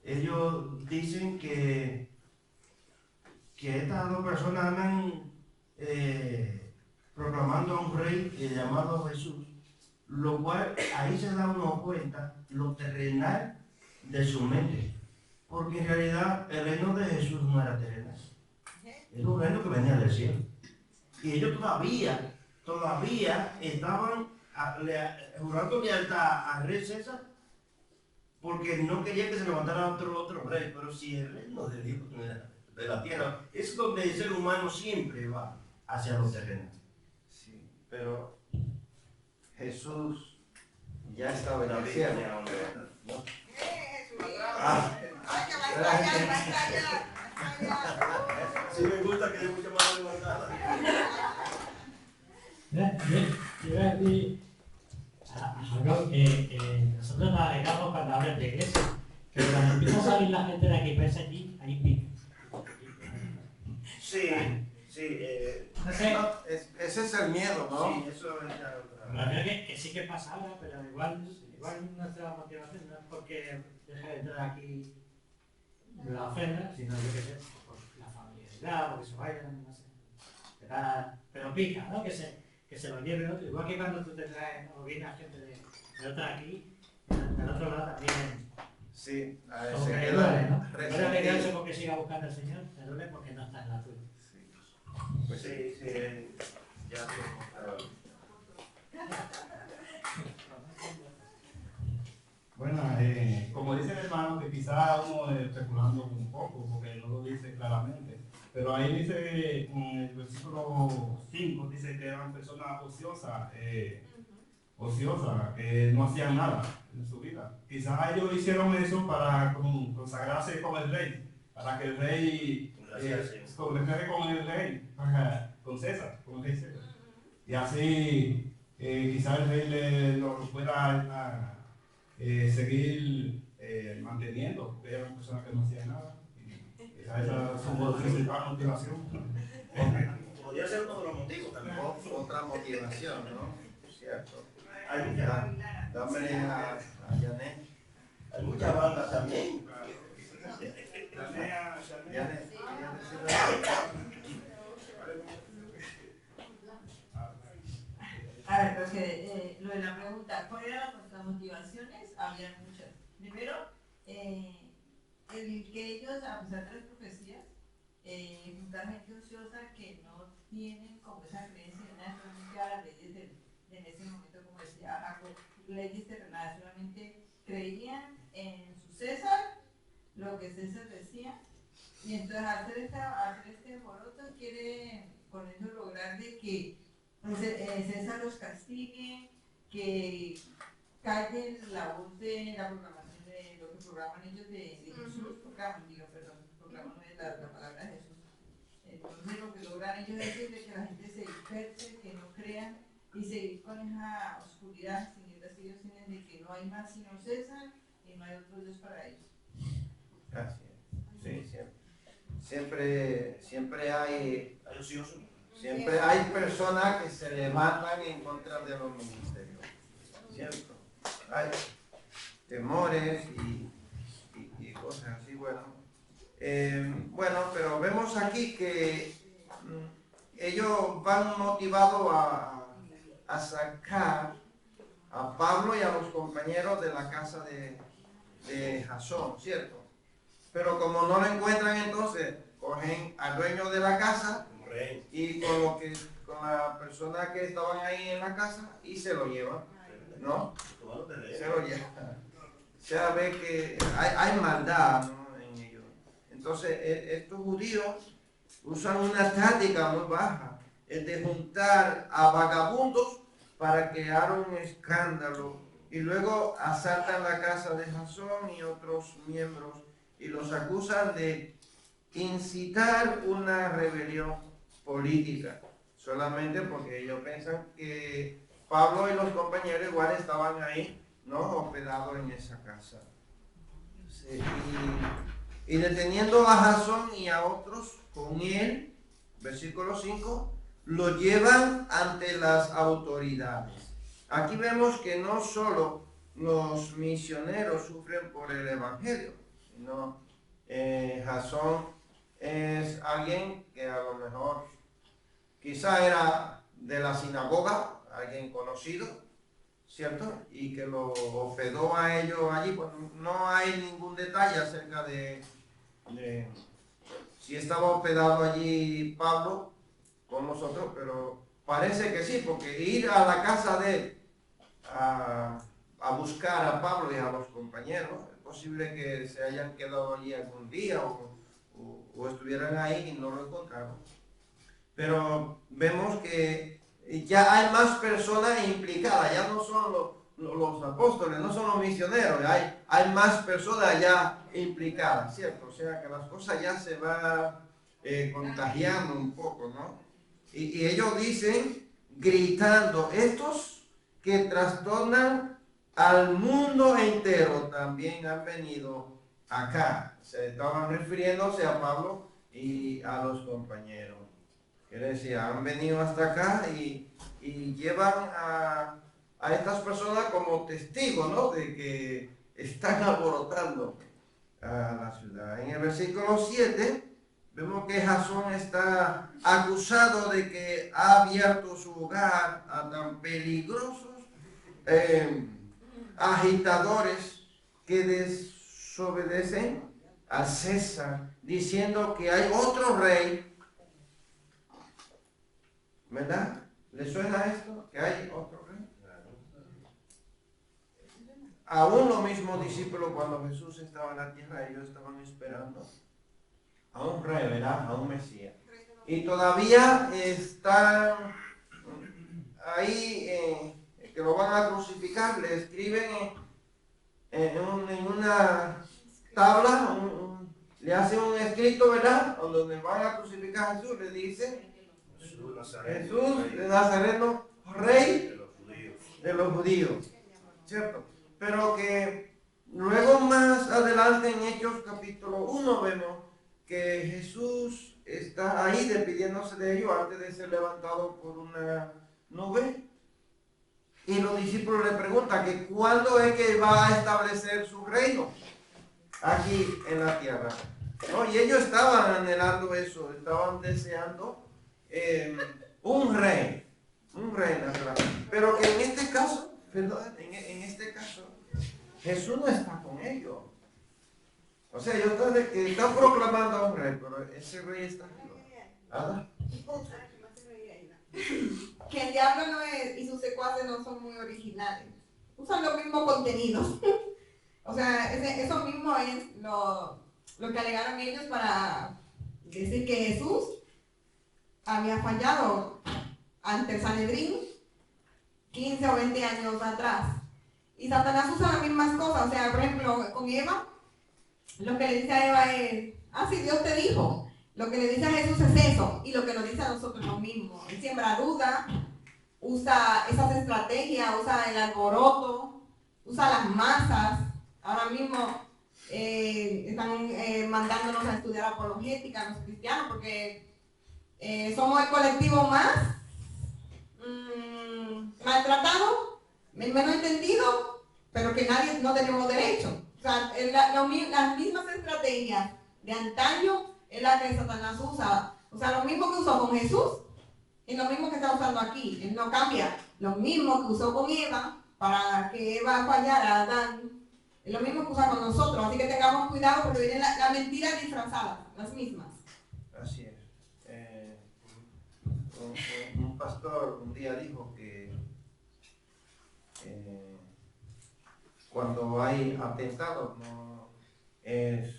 ellos dicen que estas dos personas andan proclamando a un rey llamado Jesús, lo cual ahí se da uno cuenta lo terrenal de su mente, porque en realidad el reino de Jesús no era terrenal, era un reino que venía del cielo, y ellos todavía estaban jurando lealtad al rey César, porque no quería que se levantara otro rey. Pero si el reino de Dios de la tierra es donde el ser humano siempre va hacia los terrenos. Sí, pero Jesús ya estaba en el cielo, ¿no? Sí, me gusta que haya mucha más levantada. Yo iba a decir algo que nosotros nos alegramos cuando hablan de iglesia, que cuando empieza a salir la gente de aquí para allí, ahí pica. Sí. Ese es el miedo, ¿no? Sí, eso es ya otra. La verdad que sí que pasa ahora, pero igual nuestra motivación no es porque deje de entrar aquí la ofrenda, sino yo que sé, por la familiaridad, porque se vayan, no sé. Pero pica, ¿no? Que se lo lleve otro. Igual que cuando tú te traes o viene gente de otra aquí, del otro lado también. Sí, Como que le duele, ¿no? No le alegrarse porque siga buscando al Señor, le duele porque no está en la tuya. Pues sí, ya Bueno, como dice el hermano, que quizá uno especulando un poco, porque no lo dice claramente, pero ahí dice, en el versículo 5, dice que eran personas ociosas, que no hacían nada en su vida. Quizás ellos hicieron eso para consagrarse con el rey, para que el rey conversara con el rey, con César, con el rey César. Y así quizás el rey lo pueda seguir manteniendo, porque eran personas que no hacían nada. Y quizás esa es su principal motivación. podría ser uno de los motivos también. Otra motivación, ¿no? Cierto. Hay muchas. Dame a Janet. Hay muchas bandas también. Janet. A ver, porque lo de la pregunta, ¿cuáles eran nuestras motivaciones? Había muchas. Primero, el que ellos, a pesar de las profecías, juntar gente ociosa que no tienen como esa creencia realmente a las leyes en ese momento, como decía, a leyes terrenales, solamente creían en su César, lo que César decía, y entonces hacer este alboroto quiere con eso lograr de que César los castigue, que callen la voz de la proclamación de lo que proclaman ellos de Jesús, proclaman no es la palabra de Jesús. Entonces lo que logran ellos es decir que la gente se disperse, que no crean y seguir con esa oscuridad, siguiendo así ellos tienen de que no hay más sino César y no hay otro Dios para ellos. Así es. Sí, siempre hay personas que se levantan en contra de los ministerios, ¿cierto? Hay temores y cosas así, bueno. Pero vemos aquí que ellos van motivados a sacar a Pablo y a los compañeros de la casa de Jasón, ¿cierto? Pero como no lo encuentran, entonces cogen al dueño de la casa y con la persona que estaban ahí en la casa y se lo llevan, ¿no? Se lo llevan. O sea, ve que hay maldad, ¿no?, en ellos. Entonces, estos judíos usan una táctica muy baja, es de juntar a vagabundos para crear un escándalo y luego asaltan la casa de Jasón y otros miembros y los acusan de incitar una rebelión política, solamente porque ellos piensan que Pablo y los compañeros igual estaban ahí, ¿no?, hospedados en esa casa. Sí, y deteniendo a Jasón y a otros con él, versículo 5, lo llevan ante las autoridades. Aquí vemos que no solo los misioneros sufren por el evangelio, sino Jasón es alguien que a lo mejor quizá era de la sinagoga, alguien conocido, ¿cierto? Y que lo hospedó a ellos allí. Pues no hay ningún detalle acerca de si estaba hospedado allí Pablo con nosotros, pero parece que sí, porque ir a la casa de él a buscar a Pablo y a los compañeros, es posible que se hayan quedado allí algún día o estuvieran ahí y no lo encontraron. Pero vemos que ya hay más personas implicadas, ya no son los apóstoles, no son los misioneros, hay más personas ya implicadas, ¿cierto? O sea que las cosas ya se van contagiando un poco, ¿no? Y ellos dicen, gritando, estos que trastornan al mundo entero también han venido acá. Se estaban refiriéndose a Pablo y a los compañeros. Quiere decir, han venido hasta acá y llevan a estas personas como testigos, ¿no?, de que están alborotando a la ciudad. En el versículo 7 vemos que Jasón está acusado de que ha abierto su hogar a tan peligrosos agitadores que desobedecen a César, diciendo que hay otro rey. ¿Verdad? ¿Le suena esto? ¿Que hay otro rey? Aún los mismos discípulos, cuando Jesús estaba en la tierra, ellos estaban esperando a un rey, ¿verdad? A un Mesías. Y todavía están ahí, que lo van a crucificar, le escriben en una tabla, le hacen un escrito, ¿verdad? Donde van a crucificar a Jesús, le dicen Jesús de Nazareno, rey de los judíos, ¿cierto? Pero que luego más adelante en Hechos capítulo 1 vemos que Jesús está ahí despidiéndose de ellos antes de ser levantado por una nube. Y los discípulos le preguntan que cuándo es que va a establecer su reino aquí en la tierra, ¿no? Y ellos estaban anhelando eso, estaban deseando un rey natural. Pero que en este caso, perdón, en este caso, Jesús no está con ellos. O sea, ellos están proclamando a un rey, pero ese rey está aquí. ¿Verdad? Que el diablo no es, y sus secuaces no son muy originales. Usan los mismos contenidos. O sea, eso mismo es lo que alegaron ellos para decir que Jesús había fallado ante el Sanedrín 15 o 20 años atrás. Y Satanás usa las mismas cosas. O sea, por ejemplo, con Eva, lo que le dice a Eva es, si Dios te dijo. Lo que le dice a Jesús es eso, y lo que nos dice a nosotros es lo mismo. Él siembra duda, usa esas estrategias, usa el alboroto, usa las masas. Ahora mismo están mandándonos a estudiar apologética a los cristianos porque somos el colectivo más maltratado, el menos entendido, pero que nadie no tenemos derecho. O sea, las mismas estrategias de antaño es la que Satanás usa. O sea, lo mismo que usó con Jesús es lo mismo que está usando aquí. Él no cambia. Lo mismo que usó con Eva para que Eva fallara a Adán. Es lo mismo que usa con nosotros. Así que tengamos cuidado porque vienen las mentiras disfrazadas, las mismas. Así es. Un pastor un día dijo que cuando hay atentados no es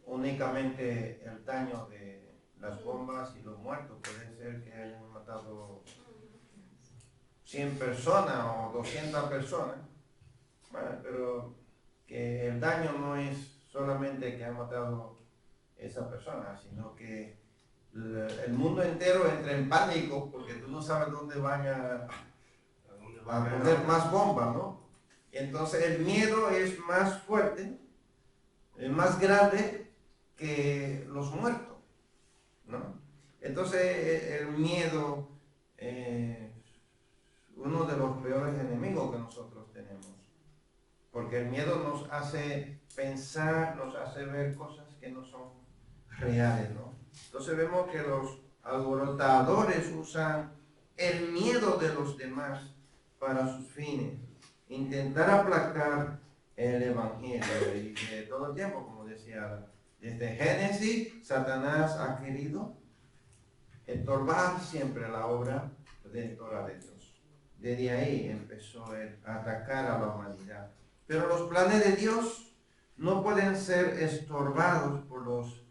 únicamente el daño de las bombas y los muertos. Puede ser que hayan matado 100 personas o 200 personas, bueno, pero que el daño no es solamente que han matado esa persona, sino que el mundo entero entra en pánico porque tú no sabes dónde van a poner más bombas, ¿no? Entonces el miedo es más fuerte, es más grande que los muertos, ¿no? Entonces el miedo es uno de los peores enemigos que nosotros tenemos, porque el miedo nos hace pensar, nos hace ver cosas que no son reales, ¿no? Entonces vemos que los alborotadores usan el miedo de los demás para sus fines, intentar aplacar el evangelio. Y de todo el tiempo, como decía, desde Génesis, Satanás ha querido estorbar siempre la obra redentora de Dios. Desde ahí empezó a atacar a la humanidad. Pero los planes de Dios no pueden ser estorbados por los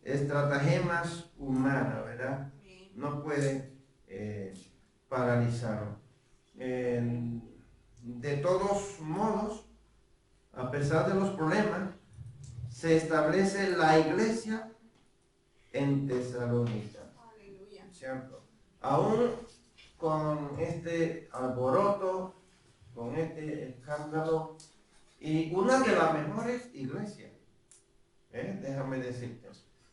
estratagemas humanos, ¿verdad? No puede paralizarlo. De todos modos, a pesar de los problemas, se establece la iglesia en Tesalónica, ¿cierto? Aún con este alboroto, con este escándalo, y una de las mejores iglesias, déjame decirte,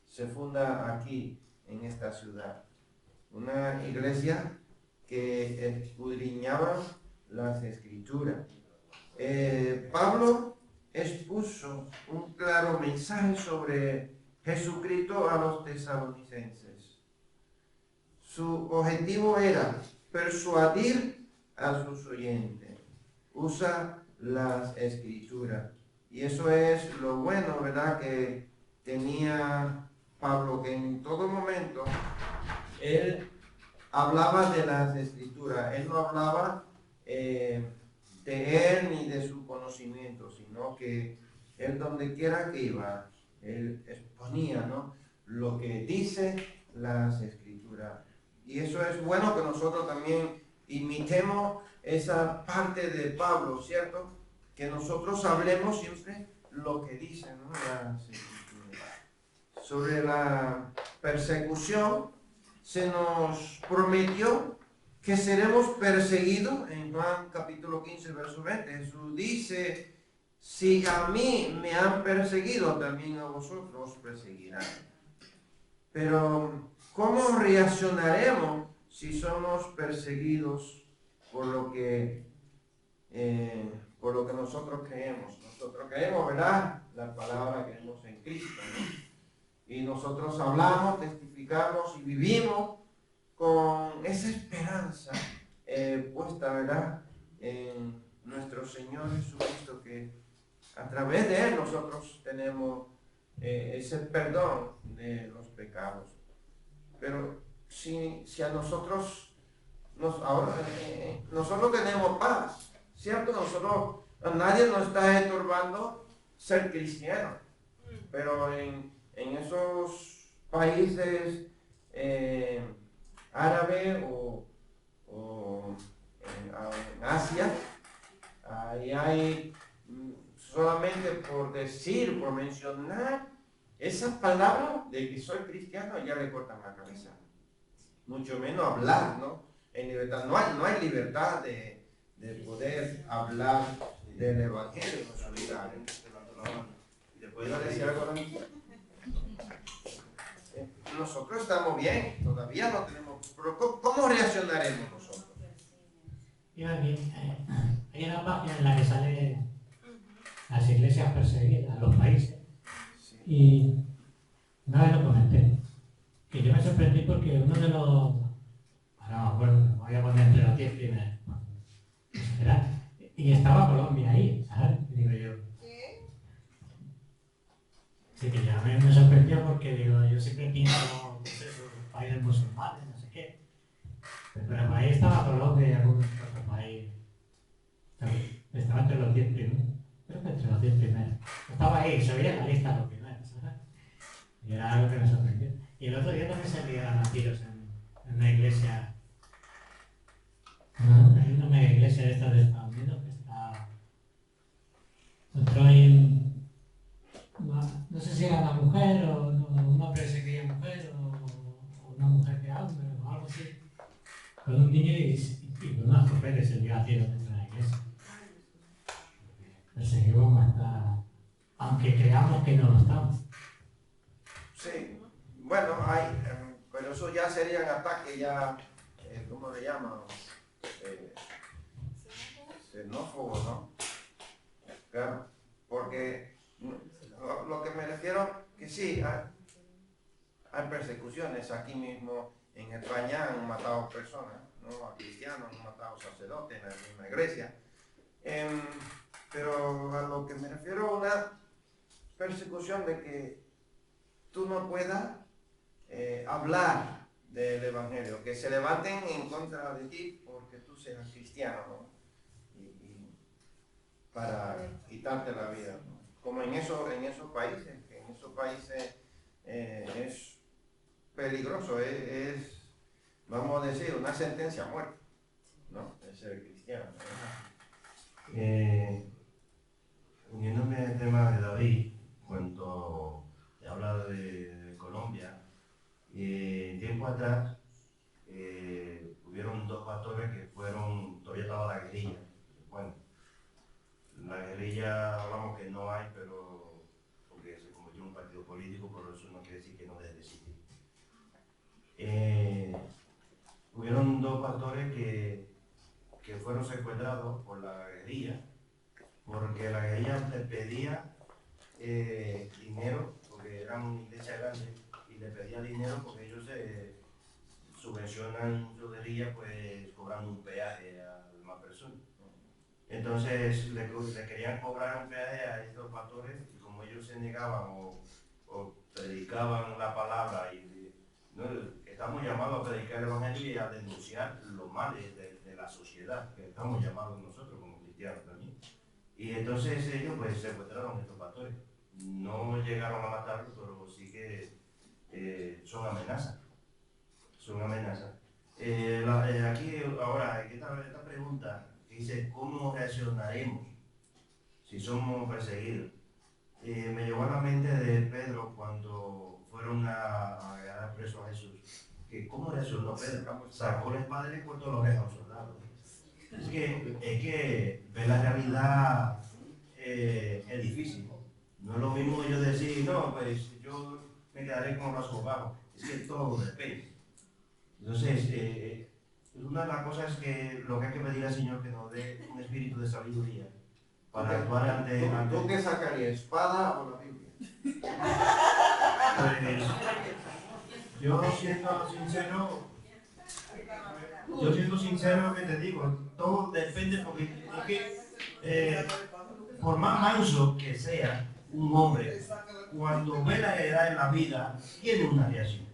se funda aquí en esta ciudad. Una iglesia que escudriñaba las escrituras. Pablo expuso un claro mensaje sobre Jesucristo a los tesalonicenses. Su objetivo era persuadir a sus oyentes. Usa las escrituras. Y eso es lo bueno, ¿verdad?, que tenía Pablo, que en todo momento él hablaba de las escrituras. Él no hablaba de él ni de su conocimiento, sino que él donde quiera que iba, él exponía, ¿no?, lo que dice las escrituras. Y eso es bueno que nosotros también imitemos esa parte de Pablo, ¿cierto? Que nosotros hablemos siempre lo que dicen, ¿no?, las escrituras. Sobre la persecución, se nos prometió que seremos perseguidos. En Juan capítulo 15, verso 20, Jesús dice: si a mí me han perseguido, también a vosotros perseguirán. Pero ¿cómo reaccionaremos si somos perseguidos por lo que nosotros creemos? Nosotros creemos, ¿verdad?, la palabra, creemos en Cristo, ¿no? Y nosotros hablamos, testificamos y vivimos con esa esperanza puesta, ¿verdad?, en nuestro Señor Jesucristo, que a través de Él nosotros tenemos ese perdón de los pecados. Pero si a nosotros tenemos paz, ¿cierto? A nadie nos está estorbando ser cristiano, pero en esos países árabes o en Asia, hay solamente por decir, por mencionar esa palabra de que soy cristiano, ya le cortan la cabeza. Mucho menos hablar, ¿no? En libertad. No hay libertad de poder hablar del Evangelio en nuestra vida. Después ¿Puedo decir algo ahora mismo? Nosotros estamos bien, todavía no tenemos. Pero ¿cómo reaccionaremos nosotros? Hay una página en la que sale las iglesias perseguidas, los países. Y una vez lo comenté, que yo me sorprendí porque uno de los, ahora no me acuerdo, me voy a poner entre los 10 primeros, y estaba Colombia ahí, ¿sabes? Y digo yo, sí, que ya me sorprendió porque digo, yo siempre pienso, pues eso, países musulmanes, no sé qué, pero ahí estaba Colombia y algún otro país, estaba entre los 10 primeros, creo que entre los 10 primeros, estaba ahí, se veía en la lista los primeros, ¿sabes? Y era algo que me sorprendió. Y el otro día también se liaron a tiros en una iglesia, hay una iglesia de estas de Estados Unidos que está, entró ahí, no sé si era una mujer o un hombre que se creía mujer o una mujer que era hombre o algo así, con un niño y con una escopeta que se lió a tiros dentro de la iglesia. Perseguimos hasta, aunque creamos que no lo estamos. Sí, bueno, pero eso ya serían ataques ya, ¿cómo le llaman? Xenófobos, ¿no? Claro, porque lo que me refiero, que sí, hay persecuciones. Aquí mismo en España han matado personas, ¿no? A cristianos, han matado sacerdotes en la misma iglesia. Pero a lo que me refiero, una persecución de que tú no puedas hablar del Evangelio, que se levanten en contra de ti porque tú seas cristiano, ¿no? Y para quitarte la vida, ¿no? Como en esos países, que en esos países es peligroso, es, vamos a decir, una sentencia a muerte, ¿no? De ser cristiano, ¿no? Uniéndome al tema de David, cuando habla de Colombia, tiempo atrás hubieron dos pastores que fueron, todavía estaba la guerrilla. Bueno, la guerrilla hablamos que no hay, pero porque se convirtió en un partido político, pero eso no quiere decir que no deje de existir. Hubieron dos pastores que fueron secuestrados por la guerrilla, porque la guerrilla les pedía dinero, porque eran una iglesia grande, y le pedía dinero porque ellos subvencionan su guerrilla, pues cobrando un peaje a las personas. Entonces le querían cobrar un peaje a estos pastores, y como ellos se negaban o predicaban la palabra, y ¿no? Estamos llamados a predicar el Evangelio y a denunciar los males de la sociedad, que estamos llamados nosotros como cristianos también. Y entonces ellos pues secuestraron a estos pastores. No llegaron a matarlos, pero sí que son amenazas. Son amenazas. Aquí ahora, esta pregunta que dice, ¿cómo reaccionaremos si somos perseguidos? Me llegó a la mente de Pedro cuando fueron a agarrar preso a Jesús. Que ¿cómo reaccionó Pedro? Sacó la espada y le cortó la oreja a un soldado. Es que ver la realidad es difícil. No es lo mismo yo decir, no, pues yo me quedaré con los brazos bajos. Es que todo depende. Entonces, una de las cosas que lo que hay que pedir al Señor, que nos dé un espíritu de sabiduría para actuar ante... ¿Tú qué sacarías, espada o la Biblia? Pues, yo siento sincero que te digo, todo depende porque es que por más manso que sea un hombre, cuando ve la realidad en la vida, tiene una reacción.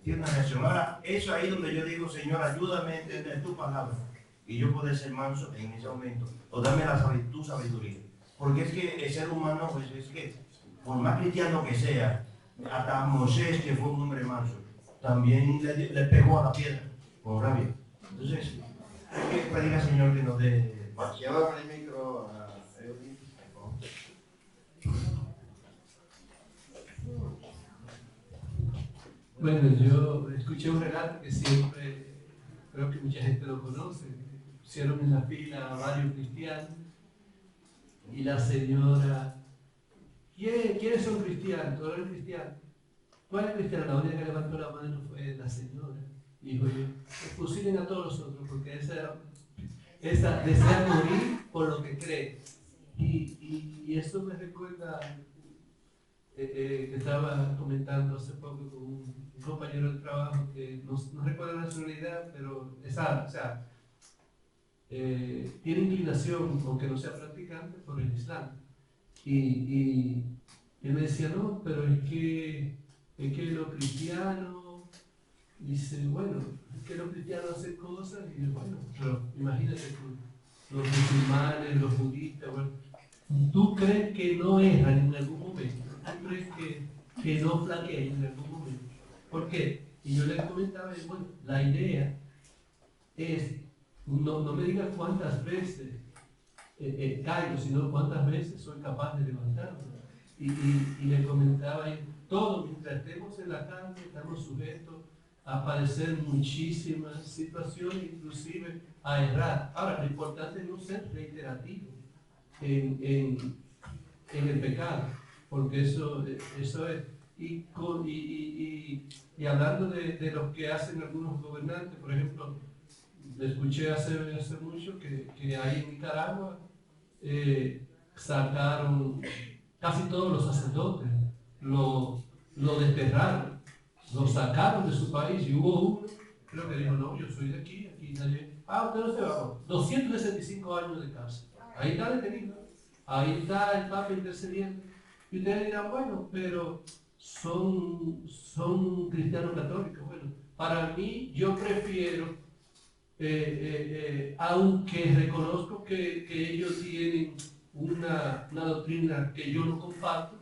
Tiene una reacción. Ahora, eso ahí donde yo digo, Señor, ayúdame a entender tu palabra y yo poder ser manso en ese momento, o dame tu sabiduría. Porque es que el ser humano, pues es que, por más cristiano que sea, hasta Moisés, que fue un hombre manso, también le pegó a la piedra con rabia. Entonces, hay que pedir al Señor que nos dé paz. Lleva el micro Bueno, yo escuché un relato que siempre, creo que mucha gente lo conoce. Pusieron en la fila a varios cristianos y la señora, ¿quiénes son cristianos? ¿Todos eran cristianos? ¿Cuál es cristiano? La única que levantó la mano fue la señora. Dijo yo, fusilen a todos los otros porque esa desea morir por lo que cree. Y eso me recuerda que estaba comentando hace poco con un compañero de trabajo que no recuerdo la nacionalidad, pero tiene inclinación, aunque no sea practicante, por el Islam. Y él me decía, no, pero es que los cristianos, dice, bueno, es que los cristianos hacen cosas, y bueno, pero imagínate tú, los musulmanes, los budistas, bueno, ¿tú crees que no erran en algún momento? ¿Tú crees que no flaquean en algún momento? ¿Por qué? Y yo les comentaba, bueno, la idea es, no me digas cuántas veces caigo, sino cuántas veces soy capaz de levantarme. Y le comentaba, todo, mientras estemos en la carne, estamos sujetos a padecer muchísimas situaciones, inclusive a errar. Ahora, lo importante es no ser reiterativo en el pecado, porque eso es. Y hablando de lo que hacen algunos gobernantes, por ejemplo, escuché hace mucho que ahí en Nicaragua sacaron casi todos los sacerdotes, lo desterraron, lo sacaron de su país, y hubo uno, creo que dijo, no, yo soy de aquí nadie. Usted no se va, 265 años de cárcel. Ahí está detenido, ahí está el Papa intercediendo. Y ustedes dirán, bueno, pero son cristianos católicos. Bueno, para mí, yo prefiero, aunque reconozco que ellos tienen una doctrina que yo no comparto,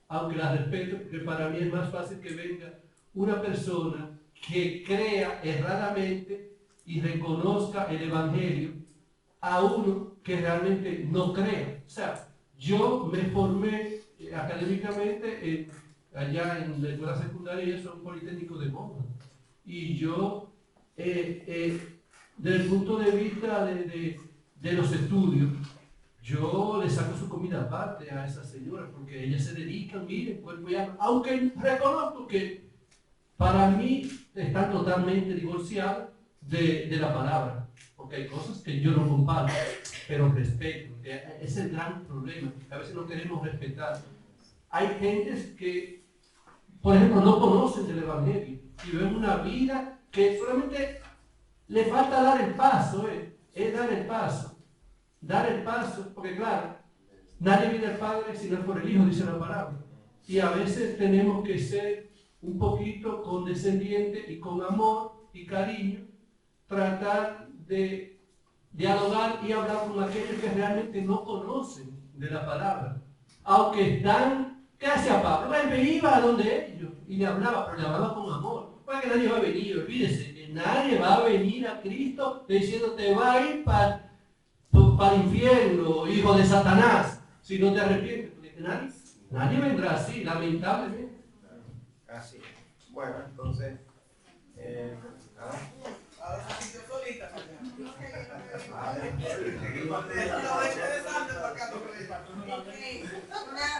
aunque la respeto, porque para mí es más fácil que venga una persona que crea erradamente y reconozca el Evangelio a uno que realmente no crea. O sea, yo me formé académicamente allá en la escuela secundaria, y eso es un politécnico de moda. Y yo, desde el punto de vista de los estudios, yo le saco su comida aparte a esa señora, porque ellas se dedican, miren, cuerpo y alma, aunque reconozco que para mí está totalmente divorciada de la palabra, porque hay cosas que yo no comparto, pero respeto, que es el gran problema, a veces no queremos respetar. Hay gentes que, por ejemplo, no conocen del Evangelio y ven una vida que solamente le falta dar el paso, es dar el paso. Dar el paso, porque claro, nadie viene al Padre si no es por el Hijo, dice la palabra. Y a veces tenemos que ser un poquito condescendientes y con amor y cariño, tratar de dialogar y hablar con aquellos que realmente no conocen de la palabra. Aunque están, ¿qué hacía Pablo? Él iba a donde ellos y le hablaba, pero le hablaba con amor. Porque nadie va a venir, olvídese, que nadie va a venir a Cristo diciendo te va a ir para el infierno, hijo de Satanás, si no te arrepientes. Nadie vendrá así, lamentablemente. Así. Bueno, entonces,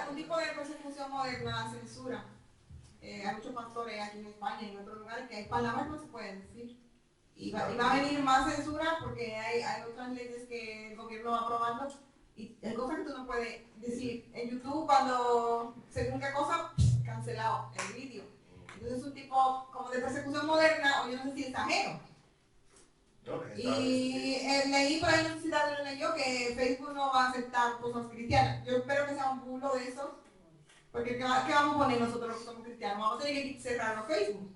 un tipo de persecución moderna, la censura. Hay muchos pastores aquí en España y en otros lugares que hay palabras que no se pueden decir. Y va a venir más censura porque hay otras leyes que el gobierno va aprobando y hay cosas que tú no puedes decir en YouTube cuando según qué cosa, cancelado el vídeo. Entonces es un tipo como de persecución moderna, o yo no sé si exagero. Y leí por ahí, no sé si David lo leyó, que Facebook no va a aceptar cosas cristianas. Yo espero que sea un bulo de esos, porque ¿qué vamos a poner nosotros los que somos cristianos? Vamos a tener que cerrar los Facebook.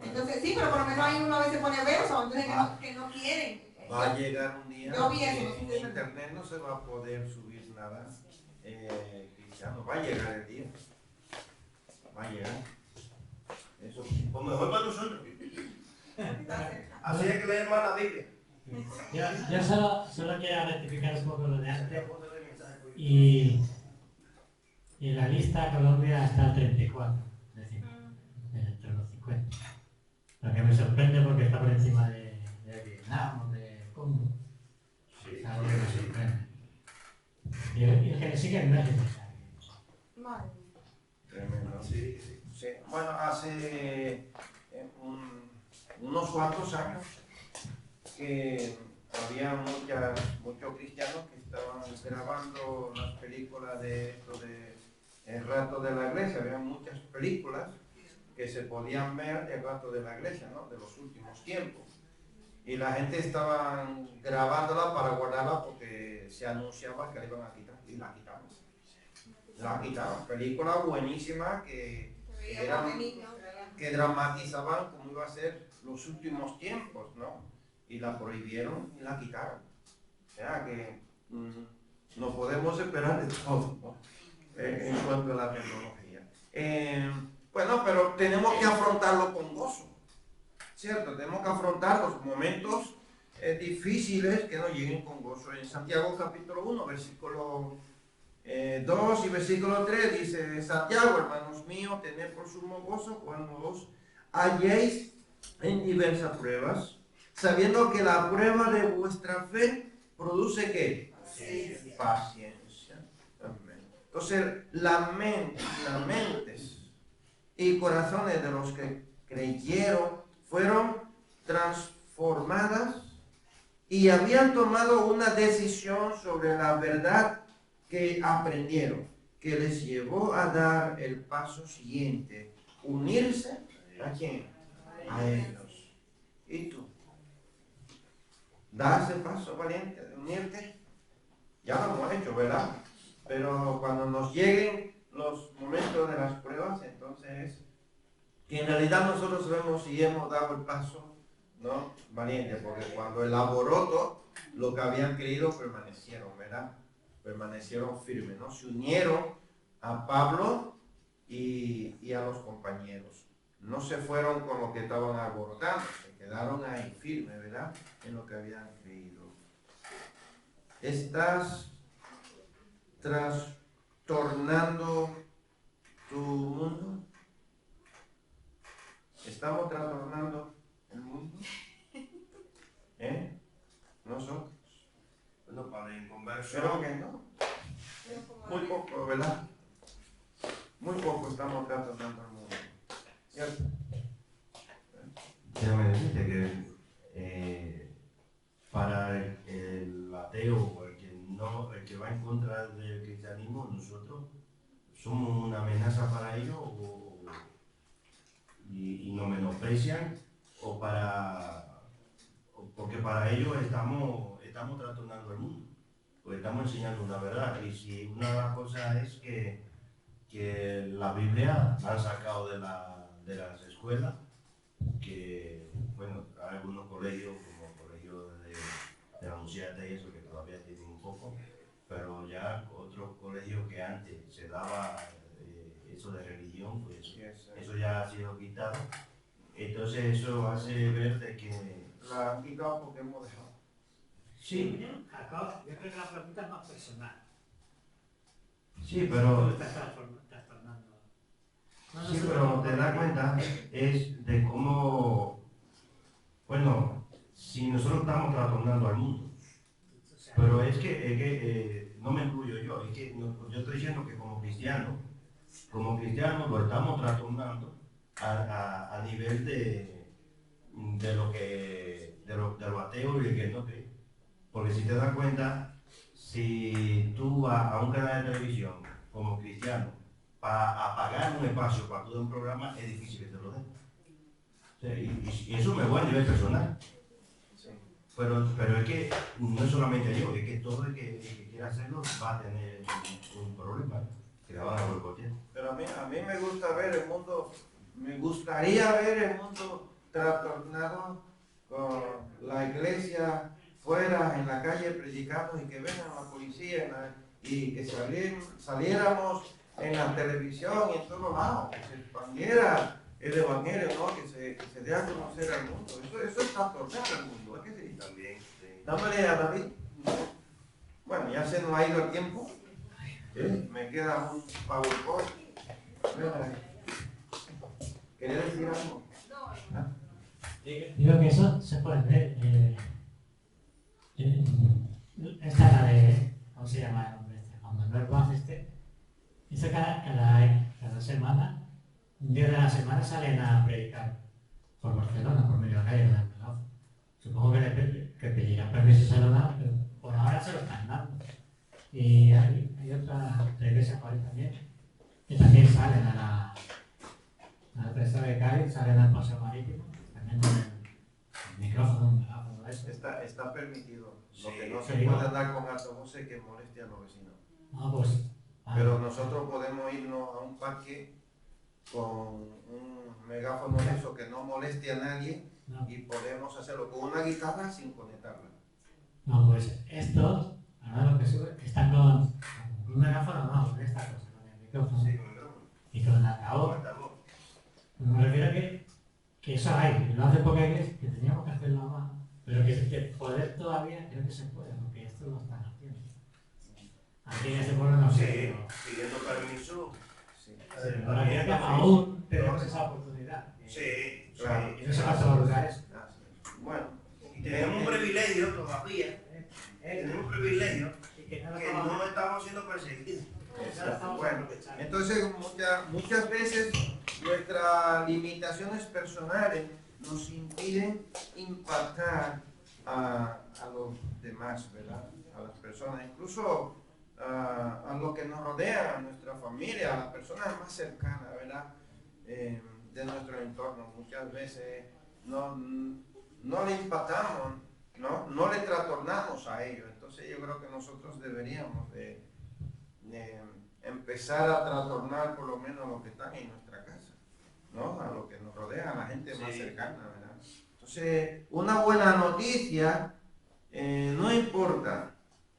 Entonces, sí, pero por lo menos ahí uno a veces pone verso, entonces que no quieren. va a llegar un día Yo vi eso, que no sé si en es verdad. internet no se va a poder subir nada cristiano. Va a llegar el día. Va a llegar. Eso. Pues mejor para nosotros. Así es que leer más la Biblia. Yo solo quiero rectificar un poco lo de antes. Y en la lista Colombia está al 34. Es decir, Lo que me sorprende porque está por encima de Vietnam o de Congo. Sí, Es algo que me sorprende. Y el que le sigue en México. Madre. Tremendo. sí, sí. Sí. Bueno, hace unos cuantos años que había muchos cristianos que estaban grabando las películas de esto de El Rato de la Iglesia. Había muchas películas que se podían ver El Rato de la Iglesia, ¿no? De los últimos tiempos. Y la gente estaba grabándola para guardarla porque se anunciaba que la iban a quitar. Y la quitaron. La quitaron. Película buenísima que dramatizaban cómo iba a ser los últimos tiempos, ¿no? Y la prohibieron y la quitaron. O sea que no podemos esperar de todo, ¿no? En cuanto a la tecnología. Bueno, pero tenemos que afrontarlo con gozo, ¿cierto? Tenemos que afrontar los momentos difíciles que nos lleguen con gozo. En Santiago capítulo 1, versículo 2 y versículo 3 dice: Santiago, hermanos míos, tened por sumo gozo cuando os halléis en diversas pruebas, sabiendo que la prueba de vuestra fe produce ¿qué? Paciencia. Amén. Entonces, las mentes y corazones de los que creyeron fueron transformadas y habían tomado una decisión sobre la verdad que aprendieron, que les llevó a dar el paso siguiente: unirse ¿a quién? A ellos. ¿Y tú? ¿Das el paso valiente de unirte? Ya lo hemos hecho, ¿verdad? Pero cuando nos lleguen los momentos de las pruebas, entonces que en realidad nosotros sabemos si hemos dado el paso, ¿no? Valiente, porque cuando elaboró todo lo que habían creído, permanecieron, ¿verdad? Permanecieron firmes, ¿no? Se unieron a Pablo y a los compañeros. No se fueron con lo que estaban alborotando, se quedaron ahí firmes, ¿verdad? En lo que habían creído. ¿Estás trastornando tu mundo? ¿Estamos trastornando el mundo? Nosotros. Bueno, para la inconversión. Pero que no. Muy poco, ¿verdad? Muy poco estamos trastornando el mundo. ¿Cierto? Déjame decirte que para el ateo o el que va en contra del cristianismo, nosotros somos una amenaza para ellos y nos menosprecian porque para ellos estamos trastornando el mundo, porque estamos enseñando una verdad. Y si una de las cosas es que la Biblia la han sacado de las escuelas, que bueno, hay algunos colegios como el colegio de la Anunciata y eso que todavía tienen un poco, pero ya otros colegios que antes se daba eso de religión, pues eso ya ha sido quitado. Entonces eso hace ver de que La han quitado porque hemos dejado. sí, Yo creo que la pregunta es más personal. sí, pero Estás trastornando. sí, pero te das cuenta es de cómo, bueno, si nosotros estamos trastornando al mundo, pero es que no me incluyo yo, es que yo estoy diciendo que como cristianos lo estamos trastornando a nivel de lo ateo y el que no cree. Porque si te das cuenta, si tú vas a un canal de televisión como cristiano para pagar un espacio para todo un programa, es difícil que te lo den. O sea, y eso me voy a nivel personal. Sí. Pero es que no es solamente yo, es que todo el que quiera hacerlo va a tener un problema que la van a boicotear. Pero a mí me gusta ver el mundo, me gustaría ver el mundo trastornado con la iglesia fuera en la calle predicando y que vengan la policía y que saliéramos en la televisión y en todos lados, que se expandiera el evangelio, ¿no? que se dé a conocer al mundo. Eso es trastornar al mundo, ¿es que sí? También, sí. Dámele a David. Bueno, ya se nos ha ido el tiempo. Me queda un PowerPoint. ¿Quería decir algo? ¿Ah? Digo que eso se puede ver. Esta es la de, ¿cómo se llama el hombre este? Juan Manuel Vaz este. Dice cada semana, un día de la semana salen a predicar por Barcelona, por medio de la calle de Alcalá. Supongo que pedirán permiso se lo dan, pero por ahora se lo están dando. Y hay otra iglesia por ahí también, que también salen a la presa de Cádiz, salen al paseo marítimo, también con el micrófono, un megáfono, eso. Está permitido. Lo que Sí, no se sí. puede andar con altavoces que moleste a los vecinos. Ah, pues. Pero nosotros podemos irnos a un parque con un megáfono de eso que no moleste a nadie No. y podemos hacerlo con una guitarra sin conectarla. No, pues estos, ahora lo que sube, están con un megáfono, no, con esta cosa, con el micrófono Sí, con el micrófono. y con el altavoz. Me refiero a que eso hay, lo hace poca iglesia, que teníamos que hacerlo a mano, pero que poder todavía creo que se puede, porque esto lo están haciendo. Aquí en este pueblo no Sí, sé, pidiendo permiso. Sí. pero ahora creo que aún tenemos esa oportunidad. Sí, Claro. Y no se va a todos los lugares. Bueno, Y tenemos un privilegio todavía. Tenemos un privilegio Y que no lo que no estamos siendo perseguidos. bueno, entonces muchas veces nuestras limitaciones personales nos impiden impactar a los demás, ¿verdad? A las personas, incluso a los que nos rodean, a nuestra familia, a las personas más cercanas, ¿verdad? De nuestro entorno. Muchas veces no le impactamos, no le trastornamos a ellos. Entonces yo creo que nosotros deberíamos de empezar a trastornar por lo menos a los que están en nuestra casa, ¿no? A los que nos rodean, a la gente más cercana, ¿verdad? Entonces, una buena noticia, no importa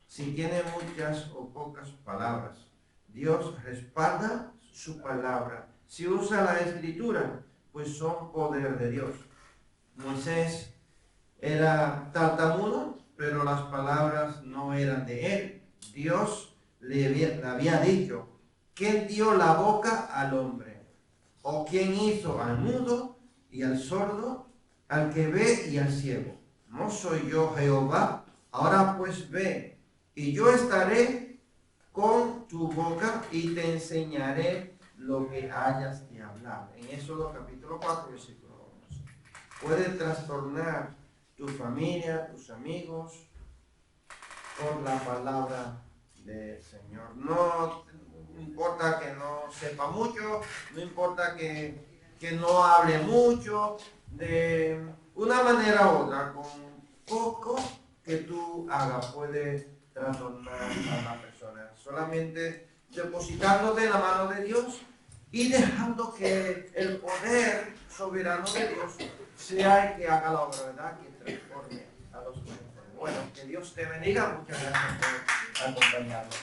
si tiene muchas o pocas palabras, Dios respalda su palabra. Si usa la escritura, pues son poder de Dios. Moisés era tartamudo, pero las palabras no eran de él. Dios le había dicho: ¿quién dio la boca al hombre? ¿O quién hizo al mudo y al sordo, al que ve y al ciego? ¿No soy yo Jehová? Ahora pues ve, y yo estaré con tu boca y te enseñaré lo que hayas de hablar. En Éxodo capítulo 4, versículo 11. Puede trastornar tu familia, tus amigos, por la palabra del Señor. No importa que no sepa mucho, no importa que no hable mucho, de una manera u otra, con poco que tú hagas puede trastornar a la persona. Solamente depositándote en la mano de Dios y dejando que el poder soberano de Dios sea el que haga la obra, ¿verdad? Que transforme a los hombres. Bueno, que Dios te bendiga. Muchas gracias por acompañarnos.